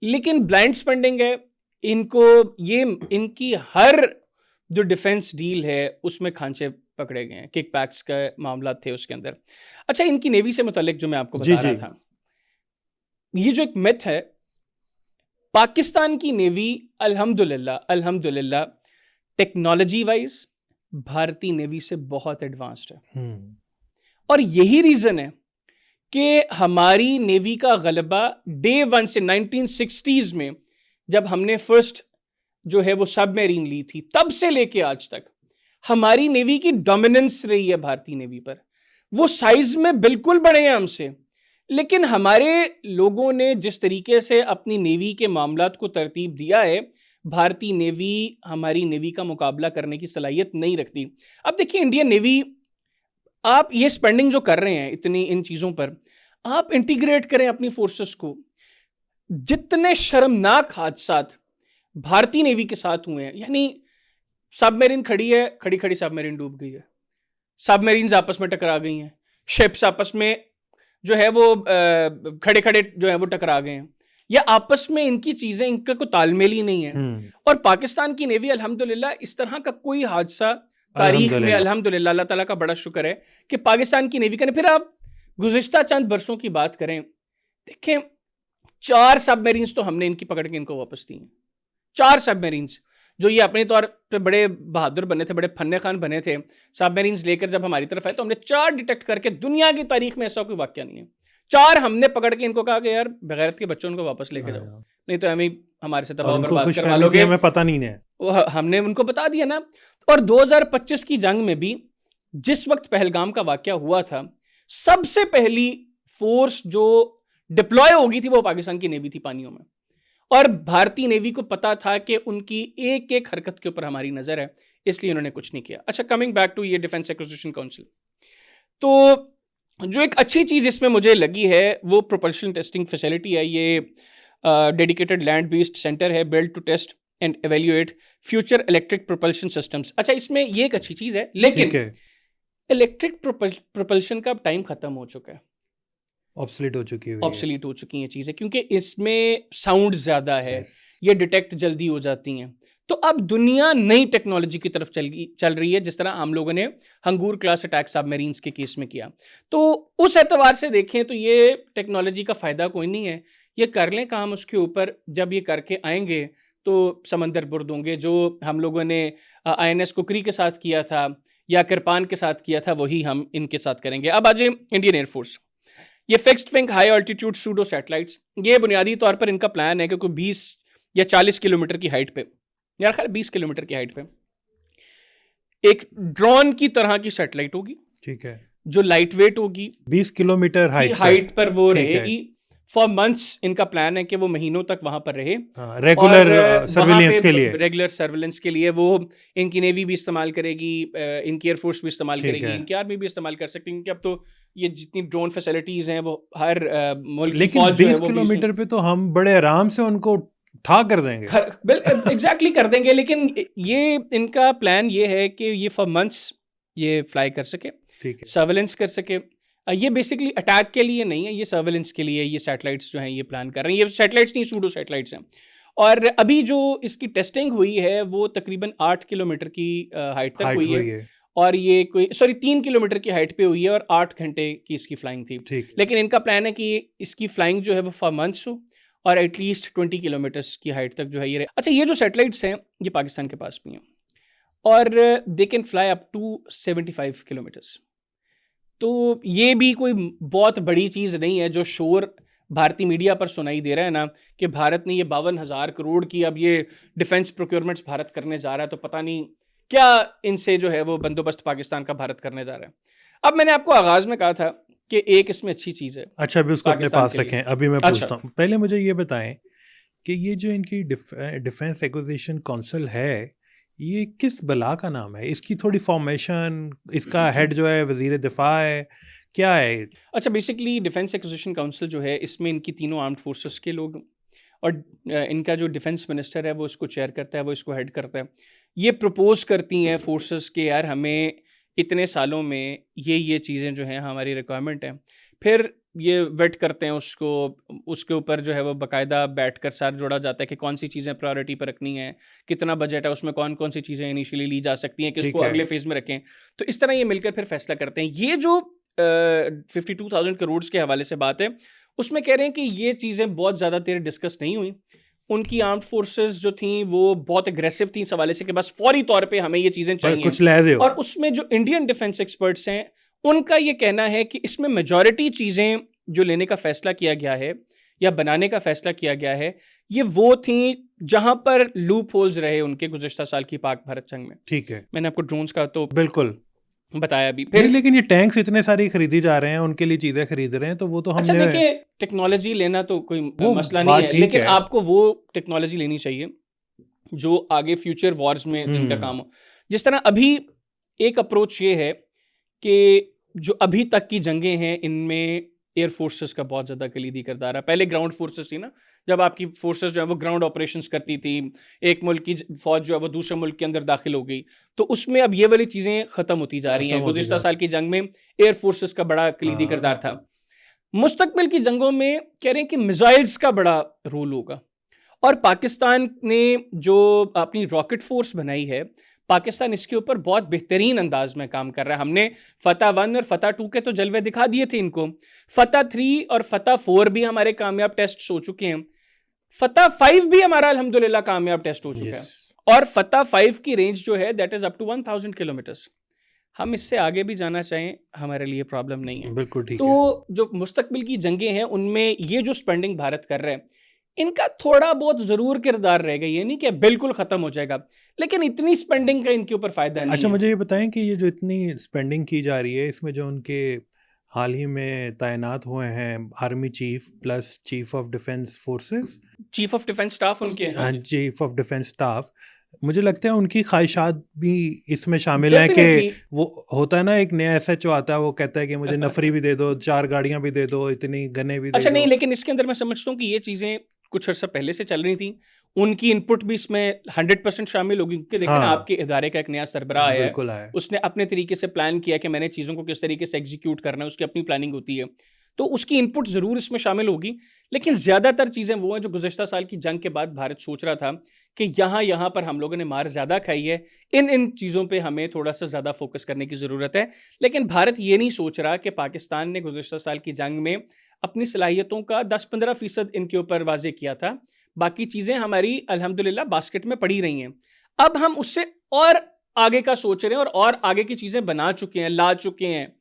लेकिन ब्लाइंड स्पेंडिंग है इनको। ये इनकी हर जो डिफेंस डील है उसमें खांचे पकड़े गए हैं, किक पैक्स का मामला थे उसके अंदर। अच्छा, इनकी नेवी से मुतालिक जो मैं आपको बता रहा था, ये जो एक मिथ है, पाकिस्तान की नेवी अल्हम्दुलिल्लाह टेक्नोलॉजी वाइज भारतीय नेवी से बहुत एडवांस्ड है। और यही रीजन है कि हमारी नेवी का गलबा डे वन से 1960s में जब हमने फर्स्ट जो है वो सबमरीन ली थी, तब से लेके आज तक हमारी नेवी की डोमिनेंस रही है भारतीय नेवी पर। वो साइज में बिल्कुल बड़े हैं हमसे, लेकिन हमारे लोगों ने जिस तरीके से अपनी नेवी के मामलात को तरतीब दिया है, भारतीय नेवी हमारी नेवी का मुकाबला करने की सलाहियत नहीं रखती। अब देखिए, इंडियन नेवी, आप ये स्पेंडिंग जो कर रहे हैं इतनी इन चीज़ों पर, आप इंटीग्रेट करें अपनी फोर्सेस को। जितने शर्मनाक हादसात भारतीय नेवी के साथ हुए हैं, यानी सबमरीन खड़ी है, खड़ी खड़ी सबमरीन डूब गई है, सबमरीन्स आपस में टकरा गई हैं, शिप्स आपस में जो है वो खड़े खड़े जो है वो टकरा गए हैं, या आपस में इनकी चीजें, इनका कोई तालमेल ही नहीं है। और पाकिस्तान की नेवी अल्हम्दुलिल्लाह इस तरह का कोई हादसा तारीख में, अल्हम्दुलिल्लाह अल्लाह ताला का बड़ा शुक्र है कि पाकिस्तान की नेवी का। फिर आप गुज़िश्ता चंद बरसों की बात करें, देखें 4 सबमरीन्स तो हमने इनकी पकड़ के इनको वापस दी हैं। 4 सबमरीन्स जो ये अपने तौर पे बड़े बहादुर बने थे, बड़े फन्ने खान बने थे, सबमरीन्स लेकर जब हमारी तरफ आए तो हमने 4 डिटेक्ट करके, दुनिया की तारीख में ऐसा कोई वाकया नहीं है, 4 हमने पकड़ के इनको कहा कि यार बगैरत के बच्चों को वापस लेके जाओ, नहीं तो हमें हमारे से तबाह बर्बाद करवा लोगे, हमें पता नहीं है। हमने उनको बता दिया ना। और 2025 की जंग में भी जिस वक्त पहलगाम का वाकया हुआ था, सबसे पहली फोर्स जो डिप्लॉय हो गई थी वो पाकिस्तान की नेवी थी पानियों में, और भारतीय नेवी को पता था कि उनकी एक एक हरकत के ऊपर हमारी नजर है, इसलिए उन्होंने कुछ नहीं किया। अच्छा, कमिंग बैक टू ये डिफेंस एक्विजिशन काउंसिल, तो जो एक अच्छी चीज इसमें मुझे लगी है वो प्रोपल्शन टेस्टिंग फैसिलिटी है। ये डेडिकेटेड लैंड बेस्ड सेंटर है, build to test and evaluate future electric propulsion systems. अच्छा, इसमें ये एक अच्छी चीज है, लेकिन इलेक्ट्रिक प्रोपल्शन का टाइम खत्म हो चुका है, ऑब्सोलीट हो चुकी हैं चीजें, क्योंकि इसमें साउंड ज्यादा है, ये डिटेक्ट जल्दी हो जाती हैं। तो अब दुनिया नई टेक्नोलॉजी की तरफ चल रही है, जिस तरह हम लोगों ने हंगूर क्लास अटैक सबमरीन्स के केस में किया। तो उस एतबार से देखें तो ये टेक्नोलॉजी का फायदा कोई नहीं है, ये कर लें काम उसके ऊपर, जब ये करके आएंगे तो समंदर बुर्द होंगे। जो हम लोगों ने INS कुकरी के साथ किया था या किरपान के साथ किया था, वही हम इनके साथ करेंगे। अब आज इंडियन एयरफोर्स, ये fixed wing high altitude pseudo satellites, ये बुनियादी तौर पर इनका प्लान है कि कोई 20 या 40 किलोमीटर की हाइट पे, यार ख्याल 20 किलोमीटर की हाइट पे एक ड्रोन की तरह की सैटेलाइट होगी, ठीक है, जो लाइट वेट होगी, 20 किलोमीटर हाइट पर वो रहेगी। फॉर मंथ्स इनका प्लान है कि वो महीनों तक वहां पर रहे, रेगुलर सर्विलेंस के लिए, रेगुलर सर्विलेंस के लिए। वो इनकी नेवी भी इस्तेमाल करेगी, इनकी एयरफोर्स भी इस्तेमाल करेगी, इनकी आर्मी भी इस्तेमाल कर सकती है, क्योंकि अब तो ये जितनी ड्रोन फैसिलिटीज हैं वो हर मुल्क की फौज जो है वो 20 किलोमीटर पे तो हम बड़े आराम से उनको ठा कर देंगे, एग्जैक्टली कर देंगे। लेकिन ये इनका प्लान ये है कि ये फॉर मंथ्स ये फ्लाई कर सके, सर्विलेंस कर सके। ये बेसिकली अटैक के लिए नहीं है, ये सर्विलेंस के लिए ये सैटेलाइट्स जो हैं ये प्लान कर रहे हैं। ये सैटेलाइट्स नहीं, सूडो सैटेलाइट्स हैं। और अभी जो इसकी टेस्टिंग हुई है वो तकरीबन 8 किलोमीटर की हाइट तक हुई है, और ये 3 किलोमीटर की हाइट पे हुई है, और 8 घंटे की इसकी फ्लाइंग थी। लेकिन इनका प्लान है कि इसकी फ्लाइंग जो है वो फॉर मंथ्स हो, और एटलीस्ट 20 किलोमीटर्स की हाइट तक जो है ये। अच्छा, ये जो सैटेलाइट्स हैं ये पाकिस्तान के पास भी हैं, और they can fly up to 75 kilometres. तो ये भी कोई बहुत बड़ी चीज़ नहीं है। जो शोर भारतीय मीडिया पर सुनाई दे रहा है ना कि भारत ने ये 52,000 करोड़ की अब ये डिफेंस प्रोक्योरमेंट्स भारत करने जा रहा है, तो पता नहीं क्या इनसे जो है वो बंदोबस्त पाकिस्तान का भारत करने जा रहा है। अब मैंने आपको आगाज में कहा था कि एक इसमें अच्छी चीज़ है। अच्छा, अभी उसको अपने पास रखें, अभी मैं पूछता हूँ। पहले मुझे ये बताएं कि ये जो इनकी डिफेंस एक्विजिशन काउंसिल है, ये किस बला का नाम है? इसकी थोड़ी फॉर्मेशन, इसका हेड जो है वजीर दिफा है, क्या है? अच्छा, बेसिकली डिफेंस एक्विजिशन काउंसिल जो है इसमें इनकी तीनों आर्म्ड फोर्सेस के लोग, और इनका जो डिफेंस मिनिस्टर है वो इसको चेयर करता है, वो इसको हेड करता है। ये प्रपोज करती हैं फोर्सेस के यार हमें इतने सालों में ये चीज़ें जो हैं हमारी रिक्वायरमेंट है, फिर ये वेट करते हैं उसको, उसके ऊपर जो है वो बाकायदा बैठकर सार जोड़ा जाता है कि कौन सी चीज़ें प्रायोरिटी पर रखनी है, कितना बजट है, उसमें कौन कौन सी चीज़ें इनिशियली ली जा सकती हैं, किसको अगले फेज में रखें। तो इस तरह ये मिलकर फिर फैसला करते हैं। ये जो 52,000 करोड़ के हवाले से बात है, उसमें कह रहे हैं कि ये चीज़ें बहुत ज़्यादा देर डिस्कस नहीं हुई। उनकी आर्म्ड फोर्सेस जो थी वो बहुत एग्रेसिव थी इस हवाले से कि बस फौरी तौर पे हमें ये चीज़ें चाहिए, कुछ ला दो। और उसमें जो इंडियन डिफेंस एक्सपर्ट्स हैं उनका ये कहना है कि इसमें मेजॉरिटी चीज़ें जो लेने का फैसला किया गया है या बनाने का फैसला किया गया है, ये वो थी जहां पर लूप होल्स रहे उनके गुज़िश्ता साल की पाक भारत जंग में। ठीक है, मैंने आपको ड्रोन्स का तो बिल्कुल बताया भी। फिर लेकिन ये टैंक्स इतने सारे खरीदी जा रहे हैं, उनके लिए चीजें खरीद रहे हैं, तो वो तो हमने। अच्छा देखिए, टेक्नोलॉजी लेना तो कोई मसला नहीं है, लेकिन आपको वो टेक्नोलॉजी लेनी चाहिए जो आगे फ्यूचर वॉर्स में जिनका काम हो। जिस तरह अभी एक अप्रोच ये है कि जो अभी तक की जंगें हैं इनमें एयर फोर्सेस का बहुत ज़्यादा कलीदी किरदार है। पहले ग्राउंड फोर्सेस थी ना, जब आपकी फोर्सेस जो है वो ग्राउंड ऑपरेशंस करती थी, एक मुल्क की फौज जो है वो दूसरे मुल्क के अंदर दाखिल हो गई, तो उसमें अब ये वाली चीज़ें ख़त्म होती जा रही खत्म हैं। होती गुज़िश्ता जा साल की जंग में एयर फोर्सेस का बड़ा कलीदी हाँ किरदार था। मुस्तकबिल की जंगों में कह रहे हैं कि मिसाइल्स का बड़ा रोल होगा, और पाकिस्तान ने जो अपनी रॉकेट फोर्स बनाई है, पाकिस्तान इसके ऊपर बहुत बेहतरीन अंदाज में काम कर रहा है। हमने फतह 1 और फतह 2 के तो जलवे दिखा दिए थे इनको, फतह 3 और फतह 4 भी हमारे कामयाब टेस्ट हो चुके हैं, फतह 5 भी हमारा अल्हम्दुलिल्लाह कामयाब टेस्ट हो चुका यस है, और फतह 5 की रेंज जो है that is up to 1000 kilometres. हम इससे आगे भी जाना चाहें, हमारे लिए प्रॉब्लम नहीं है। बिल्कुल ठीक तो है। जो मुस्तकबिल की जंगें हैं उनमें ये जो स्पेंडिंग भारत कर रहा है, इनका थोड़ा बहुत जरूर किरदार रहेगा, ये नहीं कि बिल्कुल खत्म हो जाएगा, लेकिन इतनी स्पेंडिंग का इनके ऊपर फायदा नहीं अच्छा है। मुझे ये बताएं कि ये जो इतनी स्पेंडिंग की जा रही है, इसमें जो उनके हाल ही में तैनात हुए हैं army chief plus chief of defence forces, chief of defence staff उनके, हाँ जी, चीफ ऑफ डिफेंस स्टाफ, मुझे लगता है उनकी ख्वाहिशात भी इसमें शामिल हैं कि डेफिनेटली। वो होता है ना, एक नया एसएचओ आता है, वो कहता है कि मुझे नफरी भी दे दो, 4 गाड़ियां भी दे दो, इतनी गने भी दे अच्छा नहीं, दो। लेकिन इसके अंदर मैं समझता हूँ कि ये चीजें कुछ अर्सा पहले से चल रही थी, उनकी इनपुट भी इसमें 100% शामिल होगी, क्योंकि देखिए ना, हाँ आपके इदारे का एक नया सरबराह है, बिल्कुल है। उसने अपने तरीके से प्लान किया कि मैंने चीज़ों को किस तरीके से एग्जीक्यूट करना है, उसकी अपनी प्लानिंग होती है, तो उसकी इनपुट ज़रूर इसमें शामिल होगी। लेकिन ज़्यादातर चीज़ें वो हैं जो गुज़श्ता साल की जंग के बाद भारत सोच रहा था कि यहाँ यहाँ पर हम लोगों ने मार ज़्यादा खाई है, इन इन चीज़ों पे हमें थोड़ा सा ज़्यादा फोकस करने की ज़रूरत है। लेकिन भारत ये नहीं सोच रहा कि पाकिस्तान ने गुज़श्ता साल की जंग में अपनी सलाहियतों का 10-15% इनके ऊपर वाजे किया था, बाकी चीज़ें हमारी अल्हम्दुलिल्लाह बास्केट में पड़ी रही हैं। अब हम उससे और आगे का सोच रहे हैं, और आगे की चीज़ें बना चुके हैं, ला चुके हैं,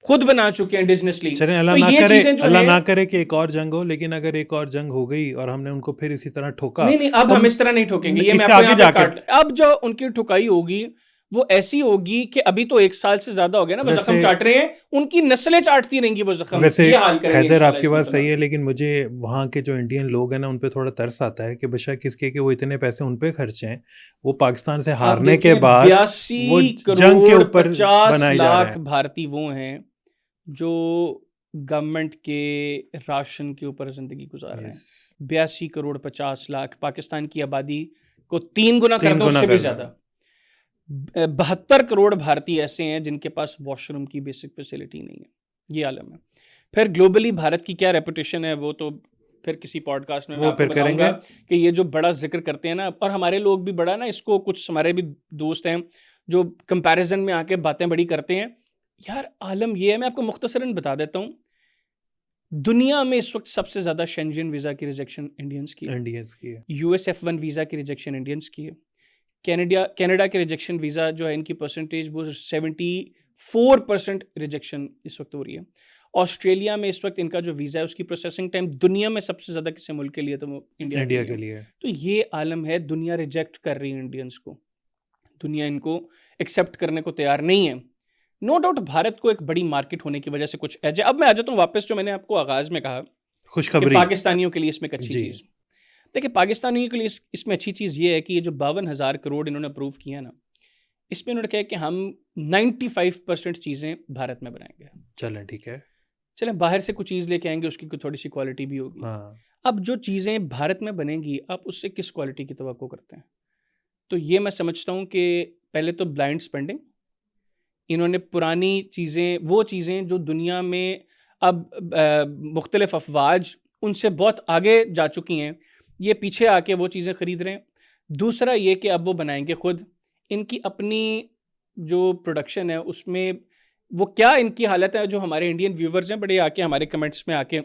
खुद बना चुके हैं इंडिजिनसली। चलें, तो ये चीज़ें जो अल्लाह हैं, ना करे कि एक और जंग हो, लेकिन अगर एक और जंग हो गई और हमने उनको फिर इसी तरह ठोका, नहीं नहीं, अब तो हम इस तरह नहीं ठोकेंगे, ये मैं इससे आपको आगे यहाँ पे जाके काट, अब जो उनकी ठुकाई होगी वो ऐसी होगी कि अभी तो 1 साल से ज्यादा हो गया ना वो वैसे जख्म चाट रहे हैं, उनकी नस्लें चाटती रहेंगी वो जख्म, वैसे ये हाल करेंगे हैदर इंशाल्लाह आपकी इस बात मुल्क सही में। है, लेकिन मुझे वहाँ के जो इंडियन लोग हैं ना, उन पे थोड़ा तरस आता है कि बेशक इसके कि वो इतने पैसे उन पे खर्चे हैं, वो पाकिस्तान से आप हारने के देखें, बाद 82 वो जंग के करोड़ ऊपर 50 बनाए जा रहे लाख हैं। भारतीय वो हैं जो गवर्नमेंट के राशन के ऊपर जिंदगी गुजार रहे यस, हैं। 82 करोड़ 50 लाख, पाकिस्तान की आबादी को 3 गुना कर 3 दो, गुना उससे भी कर दो। ज्यादा। 72 करोड़ भारतीय ऐसे हैं जिनके पास वॉशरूम की बेसिक फैसिलिटी नहीं है, ये आलम है। फिर ग्लोबली भारत की क्या रेपुटेशन है, वो तो फिर किसी पॉडकास्ट में मैं वो आपको फिर बताऊंगा करेंगे। कि ये जो बड़ा जिक्र करते हैं ना, और हमारे लोग भी बड़ा ना इसको, कुछ हमारे भी दोस्त हैं जो कंपैरिजन में आके बातें बड़ी करते हैं। यार आलम ये है, मैं आपको मुख्तसरन बता देता हूँ, दुनिया में इस वक्त सबसे ज्यादा शेंजन वीजा की रिजेक्शन इंडियंस की है, इंडियंस की है। यूएस F1 वीजा की रिजेक्शन इंडियंस की है, कनाडा के रिजेक्शन वीज़ा जो है इनकी परसेंटेज वो 74% रिजेक्शन इस वक्त हो रही है। ऑस्ट्रेलिया में इस वक्त इनका जो वीज़ा है उसकी प्रोसेसिंग टाइम दुनिया में सबसे ज़्यादा किसी मुल्क के लिए, तो वो इंडिया के इंडिया लिए के है। लिए। तो ये आलम है, दुनिया रिजेक्ट कर रही है इंडियंस को, दुनिया इनको एक्सेप्ट करने को तैयार नहीं है। नो डाउट भारत को एक बड़ी मार्केट होने की वजह से कुछ एज है। अब मैं आ जाता हूँ वापस, जो मैंने आपको आगाज़ में कहा कि खुशखबरी। पाकिस्तानियों के लिए इसमें एक अच्छी जी। चीज़, देखिए पाकिस्तानियों के लिए इसमें अच्छी चीज़ ये है कि ये जो 52,000 करोड़ इन्होंने अप्रूव किया ना, इसमें उन्होंने कहा कि हम 95% चीज़ें भारत में बनाएंगे। चलें ठीक है। चलें बाहर से कुछ चीज़ लेके आएंगे, उसकी थोड़ी सी क्वालिटी भी होगी। हाँ अब जो चीज़ें भारत में बनेंगी, आप उससे किस क्वालिटी की तवक्को करते हैं? तो ये मैं समझता हूँ कि पहले तो ब्लाइंड स्पेंडिंग, इन्होंने पुरानी चीज़ें, वो चीज़ें जो दुनिया में अब मुख्तलिफ अफवाज उनसे बहुत आगे जा चुकी हैं, ये पीछे आके वो चीज़ें ख़रीद रहे हैं। दूसरा ये कि अब वो बनाएंगे खुद, इनकी अपनी जो प्रोडक्शन है उसमें वो क्या इनकी हालत है, जो हमारे इंडियन व्यूवर्स हैं बड़े आके हमारे कमेंट्स में आके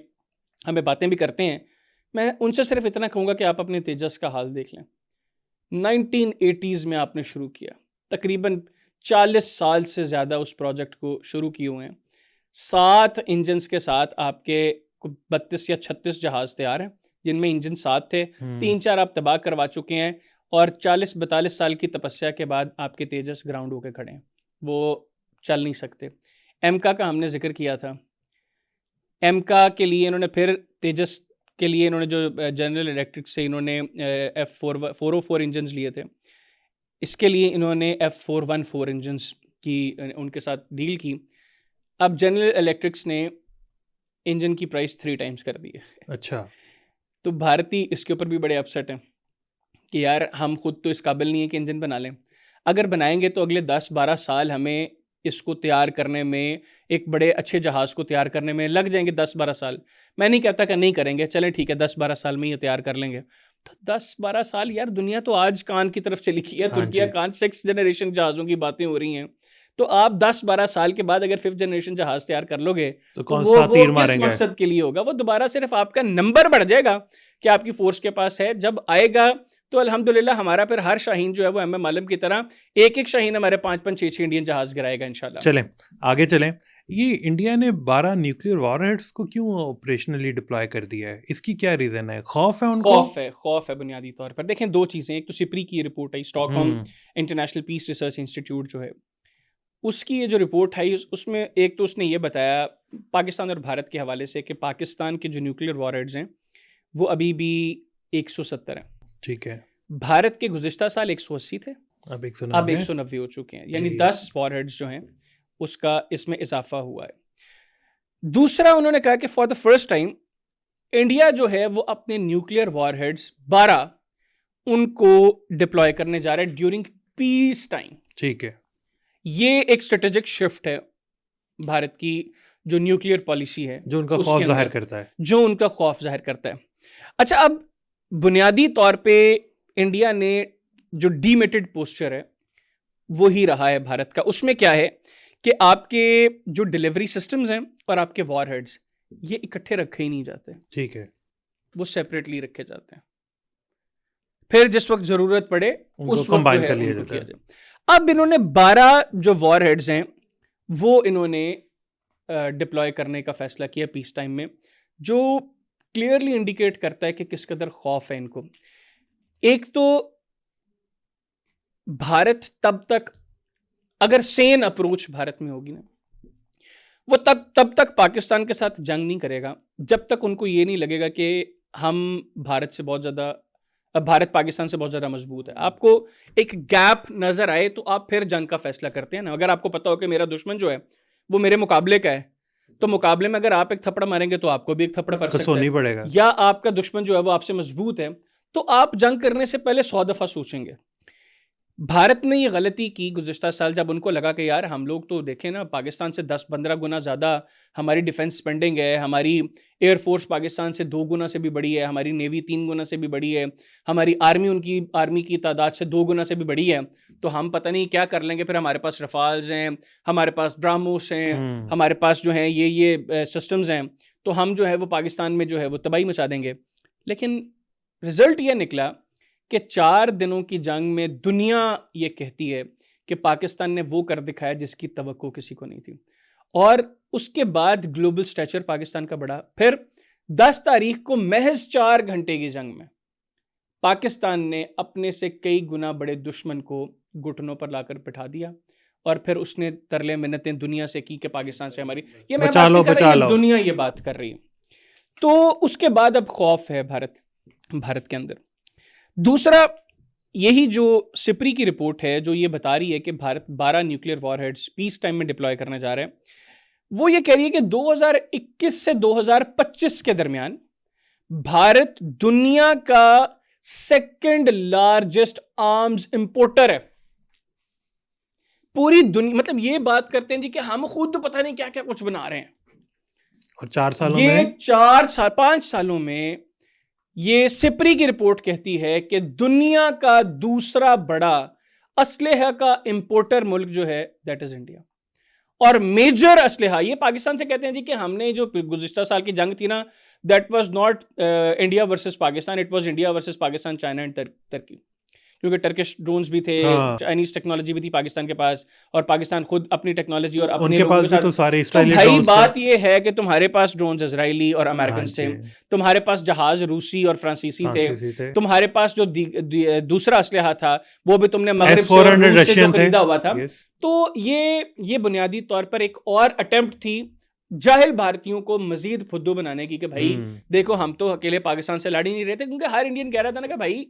हमें बातें भी करते हैं, मैं उनसे सिर्फ इतना कहूँगा कि आप अपने तेजस का हाल देख लें। 1980s में आपने शुरू किया, तकरीबन 40 साल से ज़्यादा उस प्रोजेक्ट को शुरू किए हुए हैं, 7 इंजन्स के साथ आपके 32 या 36 जहाज़ तैयार हैं जिनमें इंजन 7 थे, 3-4 आप तबाह करवा चुके हैं, और 40-42 साल की तपस्या के बाद आपके तेजस ग्राउंड होकर खड़े हैं, वो चल नहीं सकते। एमका का हमने जिक्र किया था, एमका के लिए इन्होंने फिर तेजस के लिए इन्होंने जो जनरल इलेक्ट्रिक से इन्होंने F404 इंजन्स लिए थे, इसके लिए इन्होंने F414 इंजन्स की उनके साथ डील की। अब जनरल इलेक्ट्रिक्स ने इंजन की प्राइस 3 टाइम्स कर दी है। अच्छा। तो भारतीय इसके ऊपर भी बड़े अपसेट हैं कि यार हम खुद तो इस काबिल नहीं है कि इंजन बना लें। अगर बनाएंगे तो अगले 10-12 साल हमें इसको तैयार करने में, एक बड़े अच्छे जहाज़ को तैयार करने में लग जाएंगे 10-12 साल। मैं नहीं कहता कि नहीं करेंगे, चलें ठीक है 10-12 साल में ये तैयार कर लेंगे। तो 10-12 साल यार, दुनिया तो आज कान की तरफ चली गई है, हाँ तुर्किया जी। कान 6th जनरेशन जहाज़ों की बातें हो रही हैं। तो आप 10-12 साल के बाद अगर 5th जनरेशन जहाज़ तैयार कर लोगे तो तो कौन वो सा वो तीर किस मारेंगे? मकसद के लिए होगा? वो दोबारा सिर्फ आपका नंबर बढ़ जाएगा कि आपकी फोर्स के पास है। जब आएगा तो अल्हम्दुलिल्लाह हमारा फिर हर शाहीन जो है वो एमएम आलम की तरह एक-एक शाहीन हमारे 5-5 6-6 इंडियन जहाज गिराएगा इंशाल्लाह। चलें, आगे चलें। ये इंडिया ने 12 न्यूक्लियर वॉरहेड्स को क्यों ऑपरेशनली डिप्लॉय कर दिया है? इसकी क्या रीज़न है? खौफ है उनको? खौफ है बुनियादी तौर पर। देखें 2 चीज़ें, एक तो सिप्री की रिपोर्ट आई, स्टॉकहोम हुँ, इंटरनेशनल पीस रिसर्च इंस्टीट्यूट जो है, उसकी ये जो रिपोर्ट आई उसमें एक तो उसने ये बताया पाकिस्तान और भारत के हवाले से कि पाकिस्तान के जो न्यूक्लियर वॉरहेड्स हैं वो अभी भी 170 हैं। ठीक है। भारत के गुज़िश्ता साल 180 थे, अब अब 190 190 हो चुके हैं, यानी जी। 10 वॉरहेड्स जो हैं उसका इसमें इजाफा हुआ है। दूसरा उन्होंने कहा कि for the first time India जो है वो अपने न्यूक्लियर वॉरहेड्स 12 उनको डिप्लॉय करने जा रहा है ड्यूरिंग पीस टाइम। ठीक है। ये एक स्ट्रेटेजिक शिफ्ट है भारत की जो न्यूक्लियर पॉलिसी है जो उनका उसके खौफ ज़ाहिर अंदर, करता है। जो उनका खौफ जाहिर करता है। अच्छा, अब बुनियादी तौर पे इंडिया ने जो डीमिटेड पोस्चर है वो ही रहा है भारत का। उसमें क्या है कि आपके जो डिलीवरी सिस्टम्स हैं और आपके वॉरहेड्स ये इकट्ठे रखे ही नहीं जाते, ठीक है। वो सेपरेटली रखे जाते हैं। फिर जिस वक्त जरूरत पड़े उनको उस वक्त जो कंबाइन है कर लिया उनको जाता किया है। जाए। अब इन्होंने 12 जो वॉरहेड्स हैं वो इन्होंने डिप्लॉय करने का फैसला किया पीस टाइम में, जो क्लियरली इंडिकेट करता है कि किस कदर खौफ है इनको। एक तो भारत तब तक, अगर सेन अप्रोच भारत में होगी ना, वो तब तक पाकिस्तान के साथ जंग नहीं करेगा जब तक उनको ये नहीं लगेगा कि हम भारत से बहुत ज़्यादा, भारत पाकिस्तान से बहुत ज़्यादा मजबूत है। आपको एक गैप नज़र आए तो आप फिर जंग का फैसला करते हैं ना। अगर आपको पता हो कि मेरा दुश्मन जो है वो मेरे मुकाबले का है, तो मुकाबले में अगर आप एक थप्पड़ मारेंगे तो आपको भी एक थप्पड़ पड़ तो सकता सोनी है, पड़ेगा। या आपका दुश्मन जो है वो आपसे मजबूत है, तो आप जंग करने से पहले 100 दफ़ा सोचेंगे। भारत ने ये गलती की गुज़िश्ता साल, जब उनको लगा कि यार हम लोग तो देखें ना, पाकिस्तान से 10-15 गुना ज़्यादा हमारी डिफेंस स्पेंडिंग है, हमारी एयरफोर्स पाकिस्तान से 2 गुना से भी बड़ी है, हमारी नेवी 3 गुना से भी बड़ी है, हमारी आर्मी उनकी आर्मी की तादाद से 2 गुना से भी बड़ी है, तो हम पता नहीं क्या कर लेंगे। फिर हमारे पास रफाल्स हैं, हमारे पास ब्राह्मोस हैं, हुँ, हमारे पास जो हैं ये सिस्टम्स हैं, तो हम जो है वो पाकिस्तान में जो है वो तबाही मचा देंगे। लेकिन रिजल्ट ये निकला कि 4 दिनों की जंग में दुनिया ये कहती है कि पाकिस्तान ने वो कर दिखाया जिसकी तवक्को किसी को नहीं थी, और उसके बाद ग्लोबल स्टैचर पाकिस्तान का बढ़ा। फिर 10 तारीख को महज 4 घंटे की जंग में पाकिस्तान ने अपने से कई गुना बड़े दुश्मन को घुटनों पर लाकर बिठा दिया, और फिर उसने तरले मिन्नतें दुनिया से की कि पाकिस्तान से हमारी, ये मैं बचा बात लो, नहीं कर बचा रही, ये लो। दुनिया ये बात कर रही है। तो उसके बाद अब खौफ है भारत के अंदर। दूसरा, यही जो सिप्री की रिपोर्ट है जो ये बता रही है कि Bharat 12 nuclear warheads peace time में डिप्लॉय करने जा रहे हैं, वो ये कह रही है कि 2021 से 2025 के दरमियान भारत दुनिया का सेकंड लार्जेस्ट आर्म्स इंपोर्टर है। पूरी दुनिया, मतलब ये बात करते हैं जी कि हम खुद पता नहीं क्या क्या कुछ बना रहे हैं, और 4 सालों ये में 5 सालों में ये सिप्री की रिपोर्ट कहती है कि दुनिया का दूसरा बड़ा असलहा का इंपोर्टर मुल्क जो है दैट इज इंडिया। और मेजर असलहा ये पाकिस्तान से कहते हैं जी कि हमने जो गुज़िश्ता साल की जंग थी ना, that was not India versus Pakistan, it was India versus Pakistan, China and Turkey, क्योंकि टर्किश ड्रोन्स भी थे, हाँ, चाइनीज टेक्नोलॉजी भी थी पाकिस्तान के पास, और पाकिस्तान खुद अपनी टेक्नोलॉजी और अपने उनके लोगों पास के भी साथ। तो सारे तो इस्राएली भाई ड्रोन्स थे। बात ये है कि तुम्हारे पास ड्रोन्स इजरायली और हाँ अमेरिकन थे, जी, तुम्हारे पास जहाज रूसी और फ्रांसीसी थे, फ्रांसीसी थे। तुम्हारे पास जो दूसरा असलहा था वो भी तुमने मगरिब से और S-400 रूस से जो रशियन थे। खरीदा हुआ था। यस। तो ये बुनियादी तौर पर एक और अटेम्प्ट थी जाहिल भारतीयों को मजीद फुद्दू बनाने की कि भाई देखो हम तो अकेले पाकिस्तान से लड़ ही नहीं रहे थे, क्योंकि हर इंडियन कह रहा था ना कि भाई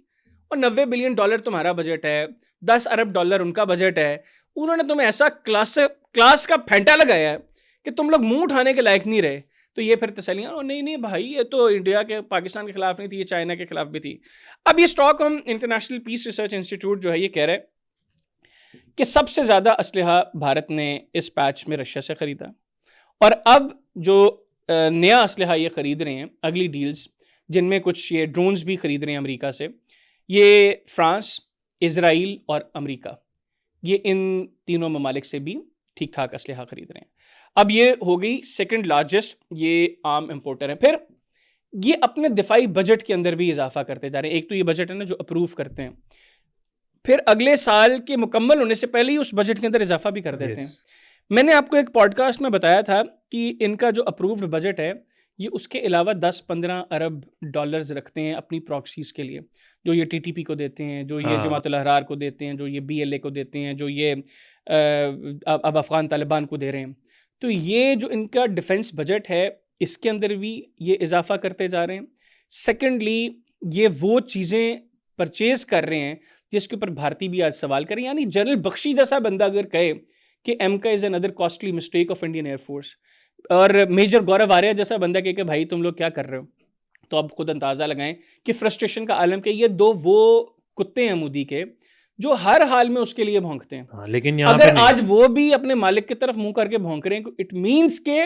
और $90 बिलियन तुम्हारा बजट है, $10 अरब उनका बजट है, उन्होंने तुम्हें ऐसा क्लास का फेंटा लगाया है कि तुम लोग मुंह उठाने के लायक नहीं रहे। तो ये फिर तसल्लियाँ, "ओ नहीं, नहीं भाई, ये तो इंडिया के पाकिस्तान के खिलाफ नहीं थी, ये चाइना के खिलाफ भी थी।" अब ये Stockholm international peace research institute जो है ये कह रहा है कि सबसे ज़्यादा असलहा भारत ने इस पैच में रशिया से ख़रीदा, और अब जो नया असलहा ये ख़रीद रहे हैं, अगली डील्स जिनमें कुछ ये ड्रोन्स भी ख़रीद रहे हैं अमेरिका से, ये फ्रांस, इज़राइल और अमेरिका, ये इन तीनों ममालिक से भी ठीक ठाक असलहा ख़रीद रहे हैं। अब ये हो गई सेकंड लार्जेस्ट ये आर्म इम्पोर्टर है। फिर ये अपने दिफाई बजट के अंदर भी इजाफा करते जा रहे हैं। एक तो ये बजट है ना जो अप्रूव करते हैं, फिर अगले साल के मुकम्मल होने से पहले ही उस बजट के अंदर इजाफा भी कर देते हैं। मैंने आपको एक पॉडकास्ट में बताया था कि इनका जो अप्रूव्ड बजट है, ये उसके अलावा 10-15 अरब डॉलर्स रखते हैं अपनी प्रॉक्सीज़ के लिए, जो ये टीटीपी को देते हैं, जो ये जमातुल अहरार को देते हैं, जो ये बीएलए को देते हैं, जो ये अब अफ़गान तालिबान को दे रहे हैं। तो ये जो इनका डिफेंस बजट है, इसके अंदर भी ये इजाफा करते जा रहे हैं। सेकेंडली, ये वो चीज़ें परचेज़ कर रहे हैं जिसके ऊपर भारती भी आज सवाल करें, यानी जनरल बख्शी जैसा बंदा अगर कहे कि AMCA is another costly mistake of Indian air force, और मेजर गौरव आर्या जैसा बंदा कहे कि भाई तुम लोग क्या कर रहे हो, तो अब खुद अंदाज़ा लगाएं कि फ्रस्ट्रेशन का आलम के ये दो वो कुत्ते हैं मोदी के जो हर हाल में उसके लिए भौंकते हैं। लेकिन यहाँ अगर आज वो भी अपने मालिक की तरफ मुंह करके भौंक रहे हैं, इट मीन्स के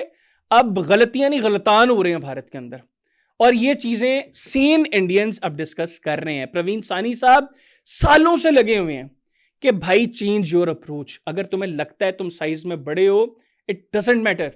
अब गलतियां नहीं गलतान हो रहे हैं भारत के अंदर, और ये चीजें सेन इंडियंस अब डिस्कस कर रहे हैं। प्रवीण सानी साहब सालों से लगे हुए हैं कि भाई चेंज योर अप्रोच। अगर तुम्हें लगता है तुम साइज में बड़े हो, इट डजंट मैटर।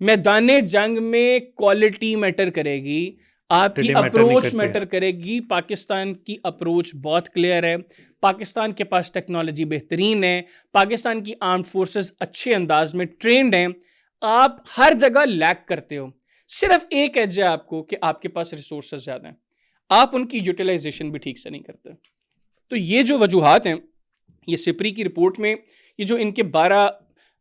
मैदाने जंग में क्वालिटी मैटर करेगी, आपकी अप्रोच मैटर करेगी। पाकिस्तान की अप्रोच बहुत क्लियर है, पाकिस्तान के पास टेक्नोलॉजी बेहतरीन है, पाकिस्तान की आर्म्ड फोर्सेस अच्छे अंदाज में ट्रेंड हैं। आप हर जगह लैक करते हो, सिर्फ एक एज है आपको कि आपके पास रिसोर्सेज ज़्यादा हैं, आप उनकी यूटिलाइजेशन भी ठीक से नहीं करते। तो ये जो वजूहात हैं, ये सिपरी की रिपोर्ट में ये जो इनके 12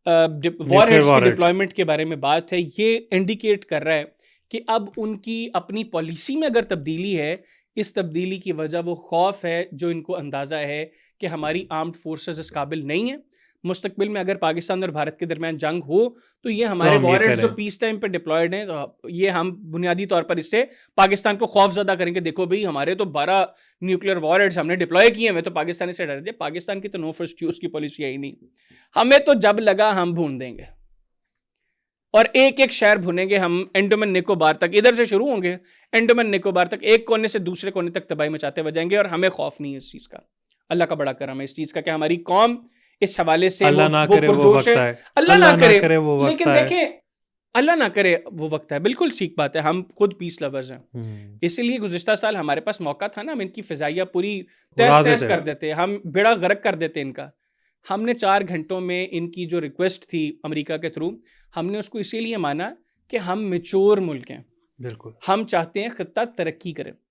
वॉरहेड्स की डिप्लॉयमेंट के बारे में बात है, ये इंडिकेट कर रहा है कि अब उनकी अपनी पॉलिसी में अगर तब्दीली है, इस तब्दीली की वजह वो खौफ है जो इनको अंदाज़ा है कि हमारी आर्म्ड फोर्सेस इस काबिल नहीं है। मुस्तकबिल में अगर पाकिस्तान और भारत के दरमियान जंग हो तो ये हमारे वॉरहेड्स जो पीस टाइम पे डिप्लॉयड हैं, तो ये हम बुनियादी तौर पर इससे पाकिस्तान को खौफजदा करेंगे। देखो भाई, हमारे तो 12 न्यूक्लियर वॉरहेड्स हमने डिप्लॉय किए हैं, तो पाकिस्तान से डर जाए। पाकिस्तान की तो नो फर्स्ट यूज की पॉलिसी है ही नहीं, हमें तो जब लगा हम भून देंगे, और एक एक शहर भुनेंगे हम। अंडमान निकोबार तक, इधर से शुरू होंगे, अंडमान निकोबार तक, एक कोने से दूसरे कोने तक तबाही मचाते हुए जाएंगे, और हमें खौफ नहीं है इस चीज़ का। अल्लाह का बड़ा करम है इस चीज़ का कि हमारी कौम इस हवाले से अल्लाह ना करे वो वक्त है, अल्लाह ना करे वो वक्त, लेकिन देखें, अल्लाह ना करे वो वक्त है, बिल्कुल ठीक बात है। हम खुद पीस लवर्स हैं, इसीलिए गुज़िश्ता साल हमारे पास मौका था ना, हम इनकी फिजाइया पूरी तहस कर देते, हम बेड़ा गर्क कर देते इनका। हमने 4 घंटों में इनकी जो रिक्वेस्ट थी अमेरिका के थ्रू, हमने उसको इसीलिए माना कि हम मैच्योर मुल्क हैं। बिल्कुल, हम चाहते हैं खित्ता तरक्की करे।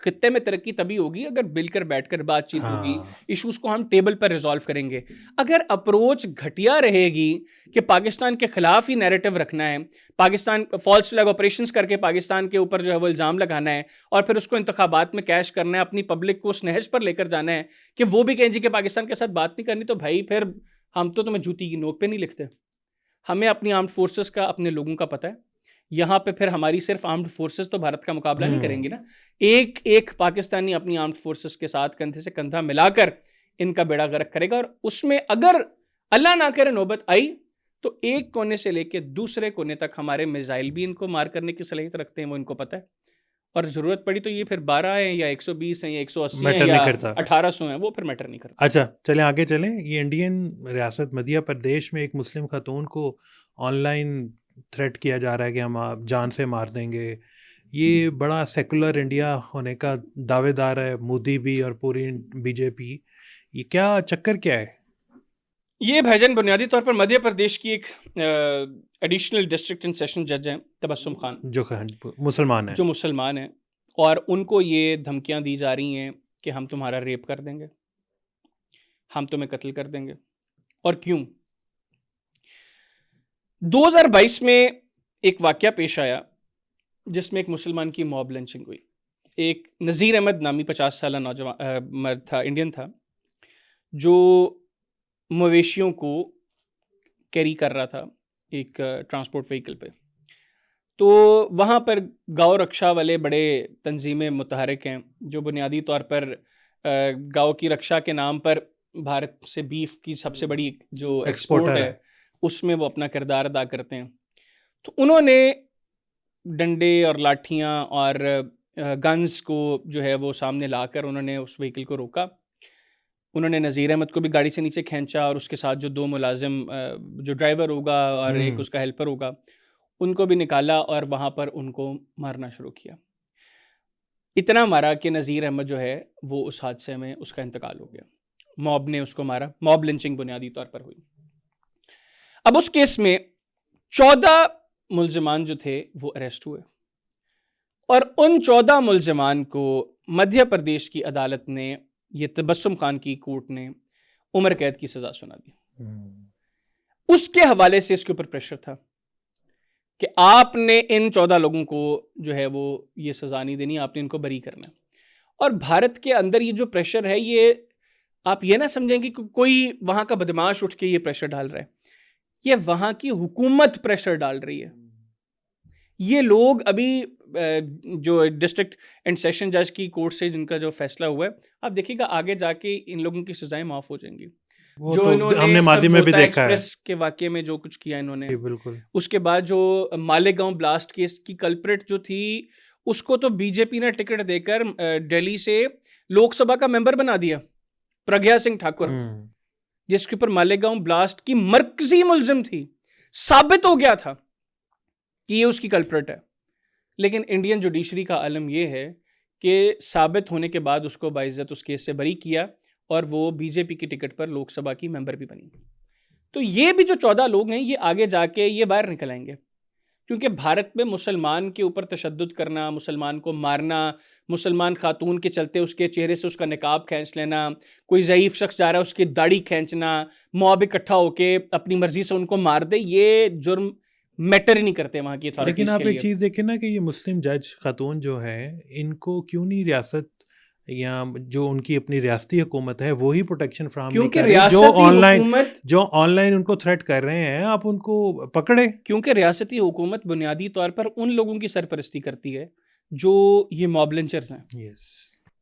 खित्ते में तरक्की तभी होगी अगर मिलकर बैठकर बातचीत होगी, इश्यूज को हम टेबल पर रिजॉल्व करेंगे। अगर अप्रोच घटिया रहेगी कि पाकिस्तान के खिलाफ ही नैरेटिव रखना है, पाकिस्तान फॉल्स फ्लैग ऑपरेशंस करके पाकिस्तान के ऊपर जो है वो इल्ज़ाम लगाना है, और फिर उसको इंतखाबात में कैश करना है, अपनी पब्लिक को उस नहज पर लेकर जाना है कि वो भी कहें जी के पाकिस्तान के साथ बात नहीं करनी, तो भाई फिर हम तो तुम्हें जूती की नोक पे नहीं लिखते। हमें अपनी आर्म्ड फोर्सेस का, अपने लोगों का पता है। यहाँ पे फिर हमारी सिर्फ आर्म्ड फोर्सेस तो भारत का मुकाबला नहीं करेंगी ना, एक एक पाकिस्तानी अपनी आर्म्ड फोर्सेस के साथ कंधे से कंधा मिलाकर इनका बेड़ा गर्क करेगा। और उसमें अगर अल्लाह ना करे नौबत आई, तो एक कोने से लेकर दूसरे कोने तक हमारे मिसाइल भी इनको मार करने की सलाहियत रखते हैं, वो इनको पता है। और ज़रूरत पड़ी तो ये फिर 12 है या 120 है या 180 है या 1800 है, वो फिर मैटर नहीं करता। अच्छा, चलें आगे चलें। ये इंडियन रियासत मध्य प्रदेश में एक मुस्लिम खातून को ऑनलाइन थ्रेट किया जा रहा है कि हम आप जान से मार देंगे। ये बड़ा सेकुलर इंडिया होने का दावेदार है मोदी भी और पूरी बीजेपी। ये क्या चक्कर क्या है? ये भाईजान बुनियादी तौर पर मध्य प्रदेश की एक एडिशनल डिस्ट्रिक्ट एंड सेशन जज हैं तबस्सुम खान, जो मुसलमान हैं, और उनको ये धमकियां दी जा रही हैं कि हम तुम्हारा रेप कर देंगे, हम तुम्हें कत्ल कर देंगे। और क्यों? 2022 में एक वाकया पेश आया जिसमें एक मुसलमान की मॉब लिंचिंग हुई। एक नज़ीर अहमद नामी 50 साल नौजवान मर्द था, इंडियन था, जो मवेशियों को कैरी कर रहा था एक ट्रांसपोर्ट व्हीकल पे। तो वहाँ पर गौ रक्षा वाले बड़े तंजीमें मुतहरिक हैं जो बुनियादी तौर पर गौ की रक्षा के नाम पर भारत से बीफ की सबसे बड़ी जो एक्सपोर्ट एक्सपोर्टर है उसमें वो अपना किरदार अदा करते हैं। तो उन्होंने डंडे और लाठियाँ और गन्स को जो है वो सामने लाकर उन्होंने उस व्हीकल को रोका। उन्होंने नज़ीर अहमद को भी गाड़ी से नीचे खींचा और उसके साथ जो 2 मुलाजिम जो ड्राइवर होगा और एक उसका हेल्पर होगा उनको भी निकाला और वहाँ पर उनको मारना शुरू किया। इतना मारा कि नज़ीर अहमद जो है वो उस हादसे में उसका इंतकाल हो गया। मॉब ने उसको मारा, मॉब लिंचिंग बुनियादी तौर पर हुई। अब उस केस में 14 मुल्जिमान जो थे वो अरेस्ट हुए और उन 14 मुल्जिमान को मध्य प्रदेश की अदालत ने, ये तबस्सुम खान की कोर्ट ने उम्र कैद की सजा सुना दी। उसके हवाले से इसके ऊपर प्रेशर था कि आपने इन 14 लोगों को जो है वो ये सजा नहीं देनी, आपने इनको बरी करना। और भारत के अंदर ये जो प्रेशर है, ये आप ये ना समझें कि कोई वहां का बदमाश उठ के ये प्रेशर डाल रहा है, ये वहां की हुकूमत प्रेशर डाल रही है। ये लोग अभी जो डिस्ट्रिक्ट एंड सेशन जज की कोर्ट से जिनका जो फैसला हुआ है, आप देखिएगा आगे जाके इन लोगों की सजाएं माफ हो जाएंगी। वो जो तो इन्होंने हमने मादी में भी देखा है एक्सप्रेस के वाकये में जो कुछ किया इन्होंने, बिल्कुल। उसके बाद जो मालेगांव ब्लास्ट केस की कल्प्रिट जो थी उसको तो बीजेपी ने टिकट देकर दिल्ली से लोकसभा का मेंबर बना दिया, प्रज्ञा सिंह ठाकुर, जिसके ऊपर मालेगांव ब्लास्ट की मरकजी मुलजिम थी। साबित हो गया था कि ये उसकी कल्प्रिट है, लेकिन इंडियन जुडिशरी का आलम ये है कि साबित होने के बाद उसको बाइज्जत उस केस से बरी किया और वो बीजेपी की टिकट पर लोकसभा की मेंबर भी बनी। तो ये भी जो 14 लोग हैं ये आगे जाके ये बाहर निकल आएंगे, क्योंकि भारत में मुसलमान के ऊपर तशद्दुद करना, मुसलमान को मारना, मुसलमान खातून के चलते उसके चेहरे से उसका निकाब खींच लेना, कोई ज़ईफ़ शख्स जा रहा है उसकी दाढ़ी खींचना, मॉब इकट्ठा होके अपनी मर्जी से उनको मार दे, ये जुर्म मैटर ही नहीं करते वहाँ की अथॉरिटीज़ के लिए। लेकिन आप एक चीज़ देखें ना कि ये मुस्लिम जज खातून जो है, इनको क्यों नहीं रियासत या जो उनकी अपनी रियासती हुकूमत है वो ही प्रोटेक्शन फ्राहम नहीं क्योंकि कर रही? जो ऑनलाइन उनको थ्रेट कर रहे हैं, आप उनको पकड़े। क्योंकि रियासती हुकूमत बुनियादी तौर पर उन लोगों की सरपरस्ती करती है जो ये मॉब लिंचर्स हैं,